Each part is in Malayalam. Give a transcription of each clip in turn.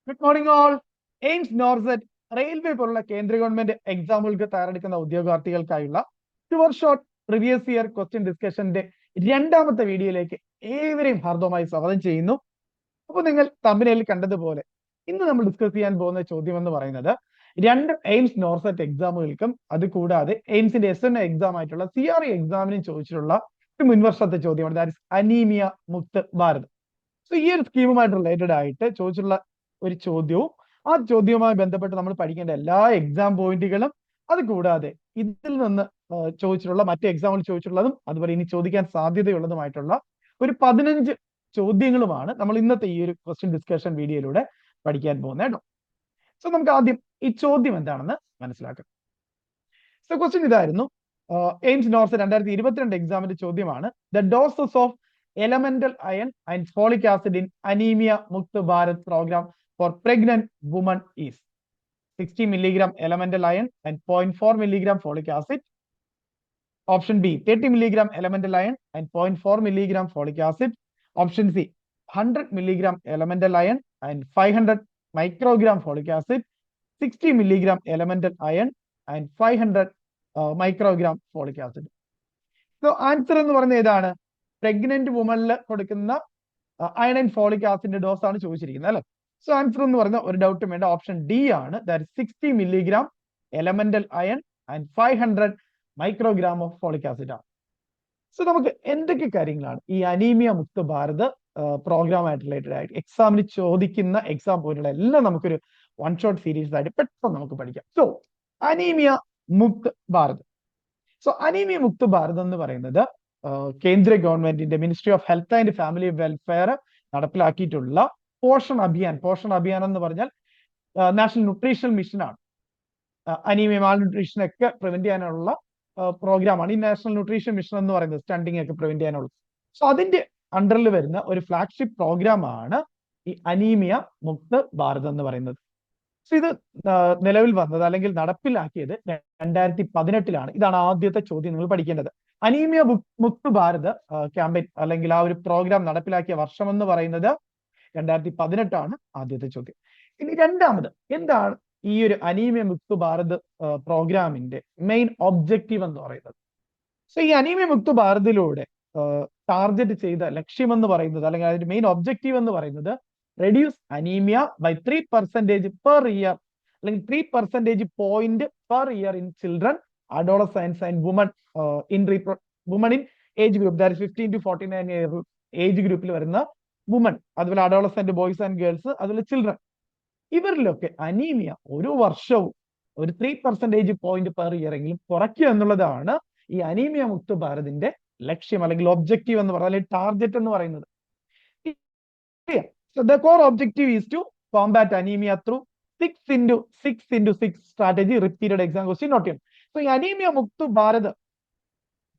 Good morning all. AIIMS NORCET railway പോലുള്ള കേന്ദ്ര ഗവൺമെന്റ് എക്സാമുകൾക്ക് തയ്യാറെടുക്കുന്ന ഉദ്യോഗാർത്ഥികൾക്കായുള്ള sure shot previous year question ഡിസ്കഷന്റെ രണ്ടാമത്തെ വീഡിയോയിലേക്ക് ഏവരെയും ഹാർദവമായി സ്വാഗതം ചെയ്യുന്നു. അപ്പോൾ നിങ്ങൾ തമ്പനയിൽ കണ്ടതുപോലെ ഇന്ന് നമ്മൾ ഡിസ്കസ് ചെയ്യാൻ പോകുന്ന ചോദ്യം എന്ന് പറയുന്നത് രണ്ട് എയിംസ് നോർസെറ്റ് എക്സാമുകൾക്കും അത് കൂടാതെ എയിംസിന്റെ SNA എക്സാം ആയിട്ടുള്ള CRE എക്സാമിനും ചോദിച്ചിട്ടുള്ള ഒരു മുൻവർഷത്തെ ചോദ്യമാണ്. That is anaemia Mukt Bharat. So ഈ ഒരു സ്കീമുമായിട്ട് റിലേറ്റഡ് ആയിട്ട് ചോദിച്ചിട്ടുള്ള ഒരു ചോദ്യവും ആ ചോദ്യവുമായി ബന്ധപ്പെട്ട് നമ്മൾ പഠിക്കേണ്ട എല്ലാ എക്സാം പോയിന്റുകളും അത് കൂടാതെ ഇതിൽ നിന്ന് ചോദിച്ചിട്ടുള്ള മറ്റ് എക്സാമുകൾ ചോദിച്ചിട്ടുള്ളതും അതുപോലെ ഇനി ചോദിക്കാൻ സാധ്യതയുള്ളതുമായിട്ടുള്ള ഒരു 15 ചോദ്യങ്ങളുമാണ് നമ്മൾ ഇന്നത്തെ ഈ ഒരു ക്വസ്റ്റ്യൻ ഡിസ്കഷൻ വീഡിയോയിലൂടെ പഠിക്കാൻ പോകുന്നത് കേട്ടോ. സോ നമുക്ക് ആദ്യം ഈ ചോദ്യം എന്താണെന്ന് മനസ്സിലാക്കാം. സോ ക്വസ്റ്റ്യൻ ഇതായിരുന്നു. എയിംസ് നോർസെറ്റ് 2022 എക്സാമിന്റെ ചോദ്യമാണ്. The doses of elemental iron and folic acid in anemia mukt bharat program for pregnant women is 60 milligram elemental iron and 0.4 milligram folic acid. Option B 30 milligram elemental iron and 0.4 milligram folic acid. Option C 100 milligram elemental iron and 500 microgram folic acid. 60 milligram elemental iron and 500 microgram folic acid. So answer എന്ന് പറയുന്നത് ഏതാണ്? പ്രഗ്നന്റ് വുമണിൽ കൊടുക്കുന്ന അയൺ ആൻഡ് ഫോളിക് ആസിഡിന്റെ ഡോസ് ആണ് ചോദിച്ചിരിക്കുന്നത് അല്ലെ. സോ ആൻസർ എന്ന് പറയുന്ന ഒരു ഡൗട്ടും വേണ്ട, ഓപ്ഷൻ ഡി ആണ്. That 60 milligram elemental iron and 500 microgram of folic acid ആണ്. സോ നമുക്ക് എന്തൊക്കെ കാര്യങ്ങളാണ് ഈ അനീമിയ മുക്ത് ഭാരത് പ്രോഗ്രാമായിട്ട് റിലേറ്റഡ് ആയിട്ട് എക്സാമിന് ചോദിക്കുന്ന എക്സാം പോയിന്റുകൾ എല്ലാം നമുക്കൊരു വൺ ഷോട്ട് സീരീസ് ആയിട്ട് പെട്ടെന്ന് നമുക്ക് പഠിക്കാം. So anaemia Mukt Bharat. So anaemia Mukt Bharat എന്ന് പറയുന്നത് കേന്ദ്ര ഗവൺമെന്റിന്റെ ministry of health and family welfare നടപ്പിലാക്കിയിട്ടുള്ള പോഷൺ അഭിയാൻ എന്ന് പറഞ്ഞാൽ നാഷണൽ ന്യൂട്രീഷൻ മിഷനാണ്. അനീമിയ മാൽ ന്യൂട്രീഷൻ ഒക്കെ പ്രിവെന്റ് ചെയ്യാനുള്ള പ്രോഗ്രാമാണ് ഈ നാഷണൽ ന്യൂട്രീഷൻ മിഷൻ എന്ന് പറയുന്നത്, സ്റ്റണ്ടിങ് ഒക്കെ പ്രിവെന്റ് ചെയ്യാനുള്ള. സോ അതിന്റെ അണ്ടറിൽ വരുന്ന ഒരു ഫ്ലാഗ്ഷിപ്പ് പ്രോഗ്രാമാണ് ഈ അനീമിയ മുക്ത് ഭാരത് എന്ന് പറയുന്നത്. സോ ഇത് നിലവിൽ വന്നത് അല്ലെങ്കിൽ നടപ്പിലാക്കിയത് 2018 ഇതാണ് ആദ്യത്തെ ചോദ്യം നിങ്ങൾ പഠിക്കേണ്ടത്. അനീമിയ മുക്ത് ഭാരത് ക്യാമ്പയിൻ അല്ലെങ്കിൽ ആ ഒരു പ്രോഗ്രാം നടപ്പിലാക്കിയ വർഷം എന്ന് പറയുന്നത് 2018 ആദ്യത്തെ ചോദ്യം. ഇനി രണ്ടാമത്, എന്താണ് ഈ ഒരു അനീമിയ മുക്ത് ഭാരത് പ്രോഗ്രാമിന്റെ മെയിൻ ഒബ്ജക്റ്റീവ് എന്ന് പറയുന്നത്? സോ ഈ അനീമിയ മുക്ത് ഭാരതിലൂടെ ടാർഗറ്റ് ചെയ്ത ലക്ഷ്യം എന്ന് പറയുന്നത് അല്ലെങ്കിൽ അതിന്റെ മെയിൻ ഒബ്ജക്റ്റീവ് എന്ന് പറയുന്നത് reduce anaemia by 3% per year അല്ലെങ്കിൽ 3% point per year in children, adolescents and women women in age group, that is 15 to 49 age ഗ്രൂപ്പിൽ വരുന്ന വുമൺ, അതുപോലെ അഡോളസെന്റ് ബോയ്സ് ആൻഡ് ഗേൾസ്, അതുപോലെ ചിൽഡ്രൻ, ഇവരിലൊക്കെ അനീമിയ ഒരു വർഷവും ഒരു 3% പോയിന്റ് പെർ ഇയർ എങ്കിലും കുറയ്ക്കുക എന്നുള്ളതാണ് ഈ അനീമിയ മുക്ത് ഭാരതിന്റെ ലക്ഷ്യം അല്ലെങ്കിൽ ഒബ്ജക്റ്റീവ് എന്ന് പറയുന്നത്, അല്ലെങ്കിൽ ടാർഗറ്റ് എന്ന് പറയുന്നത്. So the core objective is to combat anemia through 6x6 strategy. Repeated exam question not yet. So ഈ അനീമിയ മുക്ത് ഭാരത്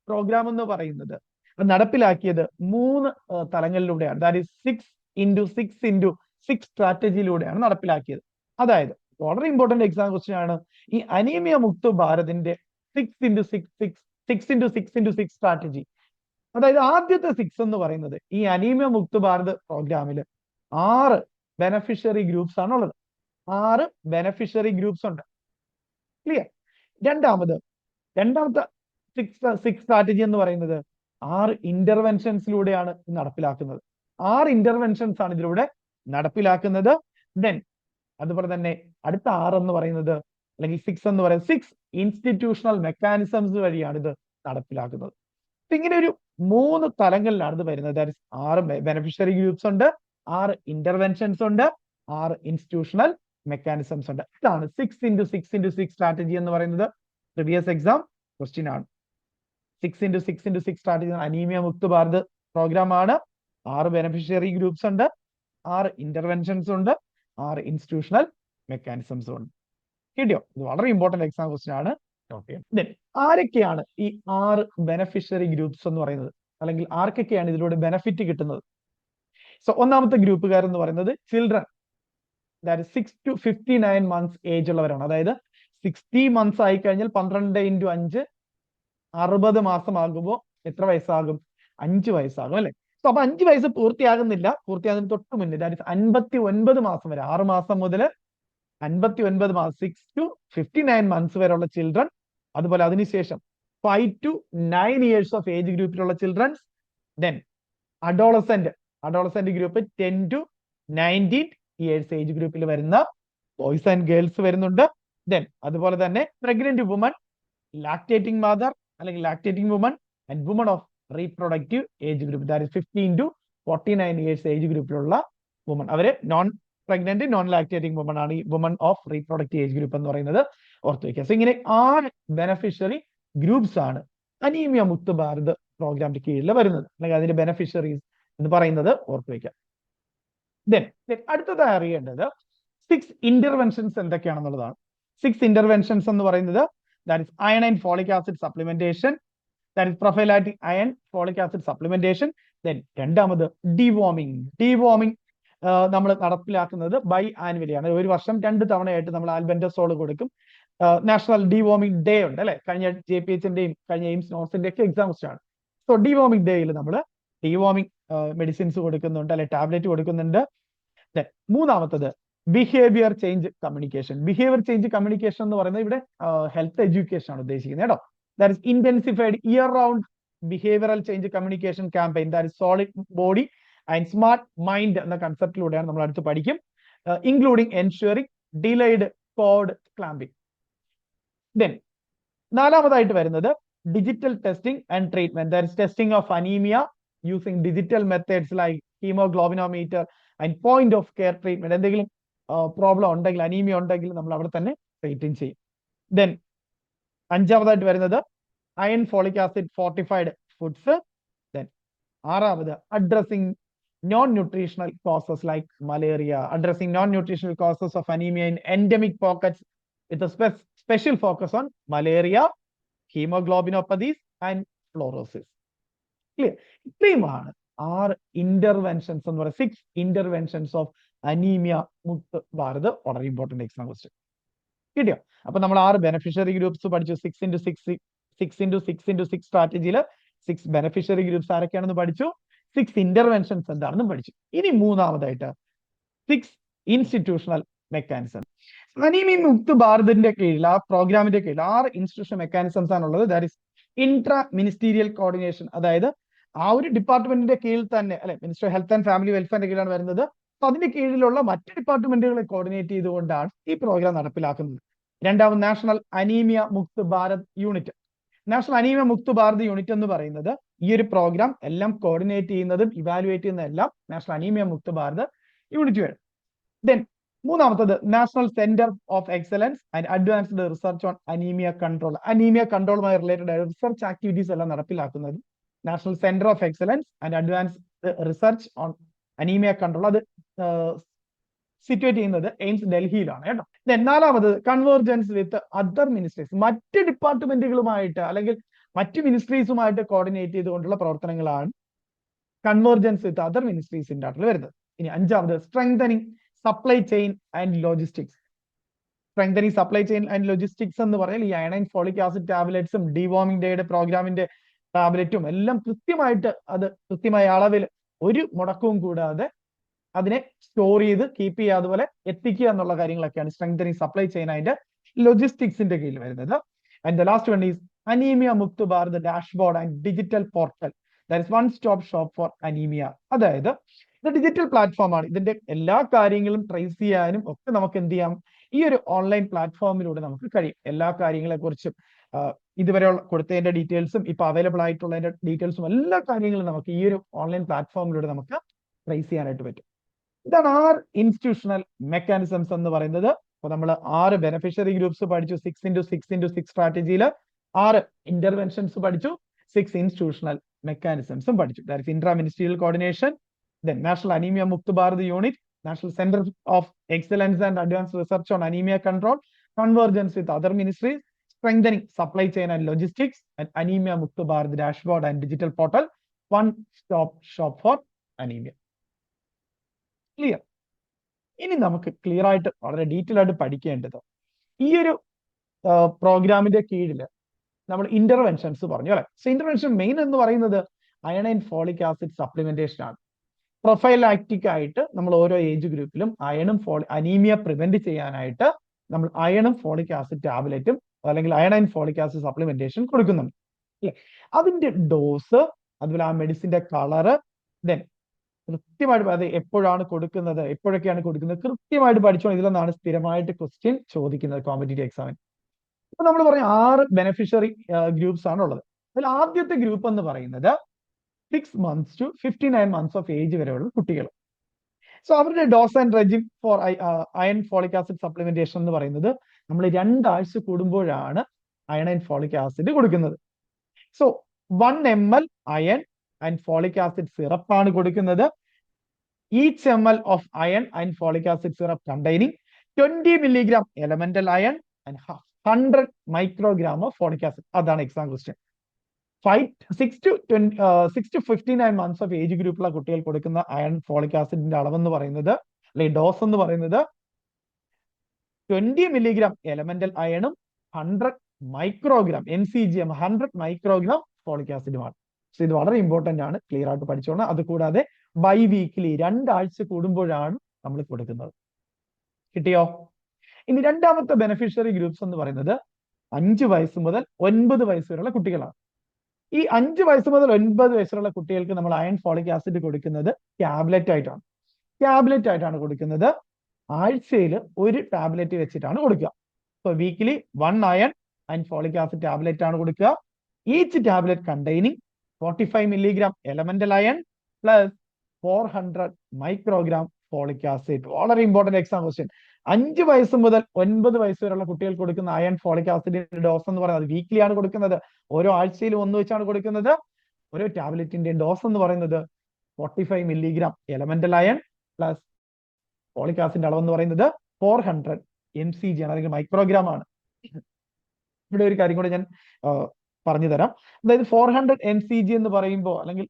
പ്രോഗ്രാം എന്ന് പറയുന്നത് നടപ്പിലാക്കിയത് 3 തലങ്ങളിലൂടെയാണ്. ദാറ്റ് ഈസ് 6x6 സ്ട്രാറ്റജിയിലൂടെയാണ് നടപ്പിലാക്കിയത്. അതായത് വളരെ ഇമ്പോർട്ടന്റ് എക്സാം ക്വസ്റ്റ്യൻ ആണ് ഈ അനീമിയ മുക്ത് ഭാരതിന്റെ 6x6 സ്ട്രാറ്റജി. അതായത് ആദ്യത്തെ 6 എന്ന് പറയുന്നത് ഈ അനീമിയ മുക്ത് ഭാരത് പ്രോഗ്രാമിൽ 6 ബെനഫിഷ്യറി ഗ്രൂപ്പ്സ് ആണുള്ളത്. 6 ബെനഫിഷ്യറി ഗ്രൂപ്പ്സ് ഉണ്ട്. ക്ലിയർ? രണ്ടാമത്തെ 6 സ്ട്രാറ്റജി എന്ന് പറയുന്നത് 6 ഇന്റർവെൻഷൻസിലൂടെയാണ് നടപ്പിലാക്കുന്നത്. 6 ഇന്റർവെൻഷൻസ് ആണ് ഇതിലൂടെ നടപ്പിലാക്കുന്നത്. ദെൻ അതുപോലെ തന്നെ അടുത്ത 6 എന്ന് പറയുന്നത് അല്ലെങ്കിൽ 6 എന്ന് പറയുന്നത് 6 ഇൻസ്റ്റിറ്റ്യൂഷണൽ മെക്കാനിസംസ് വഴിയാണ് ഇത് നടപ്പിലാക്കുന്നത്. ഇങ്ങനെ ഒരു 3 തലങ്ങളിലാണ് ഇത് വരുന്നത്. ദാറ്റ് ഇസ് 6 ബെനഫിഷ്യറി ഗ്രൂപ്പ്സ് ഉണ്ട്, 6 ഇന്റർവെൻഷൻസ് ഉണ്ട്, 6 ഇൻസ്റ്റിറ്റ്യൂഷണൽ മെക്കാനിസംസ് ഉണ്ട്. ഇതാണ് 6x6 സ്ട്രാറ്റജി എന്ന് പറയുന്നത്. പ്രീവിയസ് എക്സാം ക്വസ്റ്റ്യൻ ആണ്. 6x6 strategy anaemia Mukt Bharat programme ആണ്. 6 ബെനഫിഷ്യറി ഗ്രൂപ്പ്സ് ഉണ്ട്, 6 ഇന്റർവെൻഷൻസ് ഉണ്ട്, 6 ഇൻസ്റ്റിറ്റ്യൂഷണൽ മെക്കാനിസംസും ഉണ്ട്. കിട്ടിയോ? ഇത് വളരെ ഇമ്പോർട്ടന്റ് എക്സാം ക്വസ്റ്റ്യൻ ആണ്. ആരൊക്കെയാണ് ഈ 6 ബെനഫിഷ്യറി ഗ്രൂപ്പ്സ് എന്ന് പറയുന്നത്, അല്ലെങ്കിൽ ആർക്കൊക്കെയാണ് ഇതിലൂടെ ബെനഫിറ്റ് കിട്ടുന്നത്? സോ ഒന്നാമത്തെ ഗ്രൂപ്പുകാർ എന്ന് പറയുന്നത് ചിൽഡ്രൻ, അതായത് 6 to 59 months ഏജ് ഉള്ളവരാണ്. അതായത് 60 months ആയി കഴിഞ്ഞാൽ 12 into 5 60 മാസം ആകുമ്പോൾ എത്ര വയസ്സാകും? 5 വയസ്സാകും അല്ലെ. സോ അപ്പൊ 5 വയസ്സ് പൂർത്തിയാകുന്നതിന് തൊട്ട് മുന്നേ, ദാറ്റ് ഇസ് 59 മാസം വരെ, 6 മാസം മുതൽ 59 മാസം, 6 to 59 months വരെയുള്ള ചിൽഡ്രൻ, അതുപോലെ അതിനുശേഷം 5 to 9 years ഓഫ് ഏജ് ഗ്രൂപ്പിലുള്ള childrens, then adolescent group 10 to 19 years age ഗ്രൂപ്പിൽ വരുന്ന ബോയ്സ് ആൻഡ് ഗേൾസ് വരുന്നുണ്ട്. ദെൻ അതുപോലെ തന്നെ പ്രഗ്നന്റ് വുമൺ, ലാക്ടേറ്റിംഗ് മദർ അല്ലെങ്കിൽ lactating woman and woman of reproductive age group, that is 15 to 49 years age ഗ്രൂപ്പിലുള്ള വുമൺ. അവര് non pregnant, non lactating woman ആണ് ഈ woman of reproductive age group എന്ന് പറയുന്നത്, ഓർത്ത് വയ്ക്കുക. സോ ഇങ്ങനെ 6 ബെനഫിഷ്യറി ഗ്രൂപ്പ്സ് ആണ് അനീമിയ മുക്ത് ഭാരത് പ്രോഗ്രാമിന്റെ കീഴിൽ വരുന്നത്, അല്ലെങ്കിൽ അതിന്റെ ബെനഫിഷ്യറീസ് എന്ന് പറയുന്നത് ഓർത്ത് വയ്ക്കുക. ദെൻ അടുത്തതായി അറിയേണ്ടത് 6 ഇന്റർവെൻഷൻസ് എന്തൊക്കെയാണെന്നുള്ളതാണ്. 6 ഇന്റർവെൻഷൻസ് എന്ന് പറയുന്നത്, that is iron and folic acid supplementation, that is prophylactic iron folic acid supplementation. Then രണ്ടാമത് ഡിവോമിംഗ് നമ്മൾ നടപ്പിലാക്കുന്നത് ബൈ ആനുവലി ആണ്. ഒരു വർഷം 2 തവണയായിട്ട് നമ്മൾ ആൽബൻഡസോൾ കൊടുക്കും. നാഷണൽ ഡിവോമിംഗ് ഡേ ഉണ്ട് അല്ലെ, കഴിഞ്ഞ JPHന്റെയും കഴിഞ്ഞ എയിംസ് നോട്സിന്റെ ഒക്കെ എക്സാംസ് ആണ്. സോ ഡിവോമിംഗ് ഡേയിൽ നമ്മൾ ഡിവോമിംഗ് മെഡിസിൻസ് കൊടുക്കുന്നുണ്ട്, അല്ലെ ടാബ്ലറ്റ് കൊടുക്കുന്നുണ്ട്. മൂന്നാമത്തത് behaviour change communication. Behaviour change communication എന്ന് പറയുന്നത് ഇവിടെ ഹെൽത്ത് എഡ്യൂക്കേഷൻ ആണ് ഉദ്ദേശിക്കുന്നത് കേട്ടോ. That is intensified year round behavioural change communication campaign, that is solid body and smart mind എന്ന കൺസെപ്റ്റിലൂടെയാണ് നമ്മൾ അടുത്ത് പഠിക്കും. Including ensuring delayed cord clamping. Then നാലാമതായിട്ട് വരുന്നത് digital testing and treatment, that is testing of anaemia using digital methods like haemoglobinometer and point of care treatment. എന്തെങ്കിലും പ്രോബ്ലം ഉണ്ടെങ്കിൽ, അനീമിയ ഉണ്ടെങ്കിൽ നമ്മൾ അവിടെ തന്നെ ട്രീറ്റിംഗ് ചെയ്യും. ദെൻ അഞ്ചാമതായിട്ട് വരുന്നത് iron folic acid fortified foods. Then ആറാമത് addressing non nutritional causes like malaria, addressing non nutritional causes of anaemia in endemic pockets with special focus on malaria, haemoglobinopathies and fluorosis. Clear? ഇത്രയുമാണ് 6 ഇന്റർവെൻഷൻസ് എന്ന് പറയുന്നത്, 6 interventions of anaemia Mukt Bharat. വളരെ ഇമ്പോർട്ടന്റ് എക്സാം ക്വസ്റ്റ്യൻ കിട്ടിയോ? അപ്പൊ നമ്മൾ 6 ബെനിഫിഷ്യറി ഗ്രൂപ്പ്സ് പഠിച്ചു. 6x6 സ്ട്രാറ്റജിയിൽ 6 ബെനിഫിഷ്യറി ഗ്രൂപ്പ്സ് ആരൊക്കെയാണെന്ന് പഠിച്ചു. 6 ഇന്റർവെൻഷൻസ് എന്താണെന്നും പഠിച്ചു. ഇനി മൂന്നാമതായിട്ട് 6 ഇൻസ്റ്റിറ്റ്യൂഷണൽ മെക്കാനിസം. അനീമിയ മുക്ത് ഭാരതിന്റെ കീഴിൽ, ആ പ്രോഗ്രാമിന്റെ കീഴിൽ 6 ഇൻസ്റ്റിറ്റ്യൂഷണൽ മെക്കാനിസംസ് ആണുള്ളത്. That is intra ministerial coordination, അതായത് ആ ഒരു ഡിപ്പാർട്ട്മെന്റിന്റെ കീഴിൽ തന്നെ, അല്ലെ, minister of health and family വെൽഫെയറിന്റെ കീഴിലാണ് വരുന്നത്. അപ്പൊ അതിന്റെ കീഴിലുള്ള മറ്റ് ഡിപ്പാർട്ട്മെന്റുകളെ കോർഡിനേറ്റ് ചെയ്തുകൊണ്ടാണ് ഈ പ്രോഗ്രാം നടപ്പിലാക്കുന്നത്. രണ്ടാമത് national anaemia Mukt Bharat unit. National anaemia Mukt Bharat unit എന്ന് പറയുന്നത് ഈ ഒരു പ്രോഗ്രാം എല്ലാം കോർഡിനേറ്റ് ചെയ്യുന്നതും ഇവാലുവേറ്റ് ചെയ്യുന്നതെല്ലാം national anaemia Mukt Bharat unit വരും. ദെൻ മൂന്നാമത്തത് national centre of excellence and advanced research on anaemia control. Anaemia കൺട്രോളുമായി റിലേറ്റഡ് ആയ റിസർച്ച് ആക്ടിവിറ്റീസ് എല്ലാം നടപ്പിലാക്കുന്നത് national centre of excellence and advanced research on anaemia control. അത് സിറ്റുവേറ്റ് ചെയ്യുന്നത് എയിംസ് ഡൽഹിയിലാണ് കേട്ടോ. നാലാമത് കൺവേർജൻസ് വിത്ത് അതർ മിനിസ്ട്രീസ്. മറ്റ് ഡിപ്പാർട്ട്മെന്റുകളുമായിട്ട് അല്ലെങ്കിൽ മറ്റ് മിനിസ്ട്രീസുമായിട്ട് കോർഡിനേറ്റ് ചെയ്തുകൊണ്ടുള്ള പ്രവർത്തനങ്ങളാണ് കൺവേർജൻസ് വിത്ത് അതർ മിനിസ്ട്രീസിന്റെ ആട്ടിൽ വരുന്നത്. ഇനി അഞ്ചാമത് strengthening supply chain and logistics. Strengthening supply chain and logistics എന്ന് പറഞ്ഞാൽ ഈ അയൺ ഫോളിക് ആസിഡ് ടാബ്ലറ്റ്സും ഡിവോമിംഗ് ഡേയുടെ പ്രോഗ്രാമിന്റെ ടാബ്ലറ്റും എല്ലാം കൃത്യമായിട്ട്, അത് കൃത്യമായ അളവിൽ ഒരു മുടക്കവും കൂടാതെ അതിനെ സ്റ്റോർ ചെയ്ത് കീപ്പ് ചെയ്യുക, അതുപോലെ എത്തിക്കുക എന്നുള്ള കാര്യങ്ങളൊക്കെയാണ് സ്ട്രെങ്തനിങ് സപ്ലൈ ചെയിൻ അതിന്റെ ലോജിസ്റ്റിക്സിന്റെ കീഴിൽ വരുന്നത്. And the last one is anaemia Mukt Bharat dashboard and digital portal, that is one stop shop four anaemia. അതായത് ഇത് ഡിജിറ്റൽ പ്ലാറ്റ്ഫോം ആണ്. ഇതിന്റെ എല്ലാ കാര്യങ്ങളും ട്രേസ് ചെയ്യാനും ഒക്കെ നമുക്ക് എന്ത് ചെയ്യാം, ഈ ഒരു ഓൺലൈൻ പ്ലാറ്റ്ഫോമിലൂടെ നമുക്ക് കഴിയും. എല്ലാ കാര്യങ്ങളെ കുറിച്ചും ഇതുവരെ കൊടുത്തതിന്റെ ഡീറ്റെയിൽസും ഇപ്പൊ അവൈലബിൾ ആയിട്ടുള്ളതിന്റെ ഡീറ്റെയിൽസും എല്ലാ കാര്യങ്ങളും നമുക്ക് ഈ ഒരു ഓൺലൈൻ പ്ലാറ്റ്ഫോമിലൂടെ നമുക്ക് ട്രേസ് ചെയ്യാനായിട്ട് പറ്റും. ഇതാണ് 6 ഇൻസ്റ്റിറ്റ്യൂഷണൽ മെക്കാനിസംസ് എന്ന് പറയുന്നത്. അപ്പൊ നമ്മൾ 6 ബെനിഫിഷ്യറി ഗ്രൂപ്പ്സ് പഠിച്ചു. 6x6 സ്ട്രാറ്റജിയിൽ 6 ഇന്റർവെൻഷൻസ് പഠിച്ചു. 6 ഇൻസ്റ്റിറ്റ്യൂഷണൽ മെക്കാനിസംസും പഠിച്ചു. That is intra ministerial coordination, then national anaemia Mukt Bharat unit, national centre of excellence and advance research on anaemia control, convergence with other ministries, strengthening supply chain and logistics, and anemia mukta bharat dashboard and digital portal, one stop shop for anemia. Clear? ഇനി നമുക്ക് ക്ലിയർ ആയിട്ട് വളരെ ഡീറ്റെയിൽ ആയിട്ട് പഠിക്കേണ്ടത് ഈ ഒരു പ്രോഗ്രാമിന്റെ കീഴിൽ നമ്മൾ ഇന്റർവെൻഷൻസ് പറഞ്ഞു അല്ലെ. സോ ഇന്റർവെൻഷൻ മെയിൻ എന്ന് പറയുന്നത് iron and folic acid supplementation ആണ്. പ്രൊഫൈലാക്റ്റിക് ആയിട്ട് നമ്മൾ ഓരോ ഏജ് ഗ്രൂപ്പിലും അനീമിയ പ്രിവെന്റ് ചെയ്യാനായിട്ട് നമ്മൾ അയണും ഫോളിക് ആസിഡ് ടാബ്ലറ്റും അല്ലെങ്കിൽ iron and folic acid supplementation കൊടുക്കുന്നുണ്ട് അല്ലെ. അതിന്റെ ഡോസ്, അതുപോലെ ആ മെഡിസിന്റെ കളറ്, ദെൻ കൃത്യമായിട്ട് അത് എപ്പോഴാണ് കൊടുക്കുന്നത്, എപ്പോഴൊക്കെയാണ് കൊടുക്കുന്നത് കൃത്യമായിട്ട് പഠിച്ചോ. ഇതിൽ നിന്നാണ് സ്ഥിരമായിട്ട് ക്വസ്റ്റ്യൻ ചോദിക്കുന്നത് കോമ്പറ്റേറ്റീവ് എക്സാമിന്. ഇപ്പൊ നമ്മൾ പറഞ്ഞ 6 ബെനിഫിഷ്യറി ഗ്രൂപ്പ്സ് ആണ് ഉള്ളത്. അതിൽ ആദ്യത്തെ ഗ്രൂപ്പ് എന്ന് പറയുന്നത് 6 months to 59 months of age വരെയുള്ള കുട്ടികൾ. സോ അവരുടെ dose and regimen for iron folic acid supplementation എന്ന് പറയുന്നത് നമ്മൾ 2 ആഴ്ച കൂടുമ്പോഴാണ് അയൺ ആൻഡ് ഫോളിക് ആസിഡ് കൊടുക്കുന്നത്. So 1 ml iron and folic acid syrup ആണ് കൊടുക്കുന്നത്. Each ml of iron and folic acid syrup containing 20 milligram elemental iron and 100 microgram of folic acid. അതാണ് exam question. 6 to 59 months of age ഗ്രൂപ്പിലുള്ള കുട്ടികൾ കൊടുക്കുന്ന അയൺ ഫോളിക് ആസിഡിന്റെ അളവെന്ന് പറയുന്നത് അല്ലെങ്കിൽ ഡോസ് എന്ന് പറയുന്നത് 20 milligram elemental അയണും 100 microgram NCGM 100 microgram ഫോളിക് ആസിഡുമാണ്. സോ ഇത് വളരെ ഇമ്പോർട്ടന്റ് ആണ്, ക്ലിയർ ആയിട്ട് പഠിച്ചോണം. അത് കൂടാതെ ബൈ വീക്ക്ലി 2 ആഴ്ച കൂടുമ്പോഴാണ് നമ്മൾ കൊടുക്കുന്നത്. കിട്ടിയോ? ഇനി രണ്ടാമത്തെ ബെനിഫിഷ്യറി ഗ്രൂപ്പ്സ് എന്ന് പറയുന്നത് 5 വയസ്സ് മുതൽ 9 വയസ്സ് വരെയുള്ള കുട്ടികളാണ്. ഈ 5 വയസ്സ് മുതൽ 9 വയസ്സുള്ള കുട്ടികൾക്ക് നമ്മൾ അയൺ ഫോളിക് ആസിഡ് കൊടുക്കുന്നത് ടാബ്ലറ്റ് ആയിട്ടാണ്. കൊടുക്കുന്നത്. ആഴ്ചയിൽ ഒരു ടാബ്ലറ്റ് വെച്ചിട്ടാണ് കൊടുക്കുക. So weekly 1 iron and folic acid tablet ആണ് കൊടുക്കുക. Each tablet containing 45 milligram elemental iron plus 400 microgram folic acid. വളരെ ഇമ്പോർട്ടന്റ് എക്സാം ക്വസ്റ്റ്യൻ. 5 വയസ്സ് മുതൽ 9 വയസ്സ് വരെയുള്ള കുട്ടികൾ കൊടുക്കുന്ന അയൺ ഫോളിക് ആസിഡിന്റെ ഡോസ് എന്ന് പറയുന്നത് വീക്ക്ലി ആണ് കൊടുക്കുന്നത്. ഓരോ ആഴ്ചയിലും 1 വെച്ചാണ് കൊടുക്കുന്നത്. ഓരോ ടാബ്ലറ്റിന്റെ ഡോസ് എന്ന് പറയുന്നത് 45 milligram elemental iron plus folic ആസിഡിന്റെ അളവ് എന്ന് പറയുന്നത് 400 mcg ആണ്, അല്ലെങ്കിൽ മൈക്രോഗ്രാം ആണ്. ഇവിടെ ഒരു കാര്യം കൂടെ ഞാൻ പറഞ്ഞു തരാം. അതായത് 400 mcg എന്ന് പറയുമ്പോൾ അല്ലെങ്കിൽ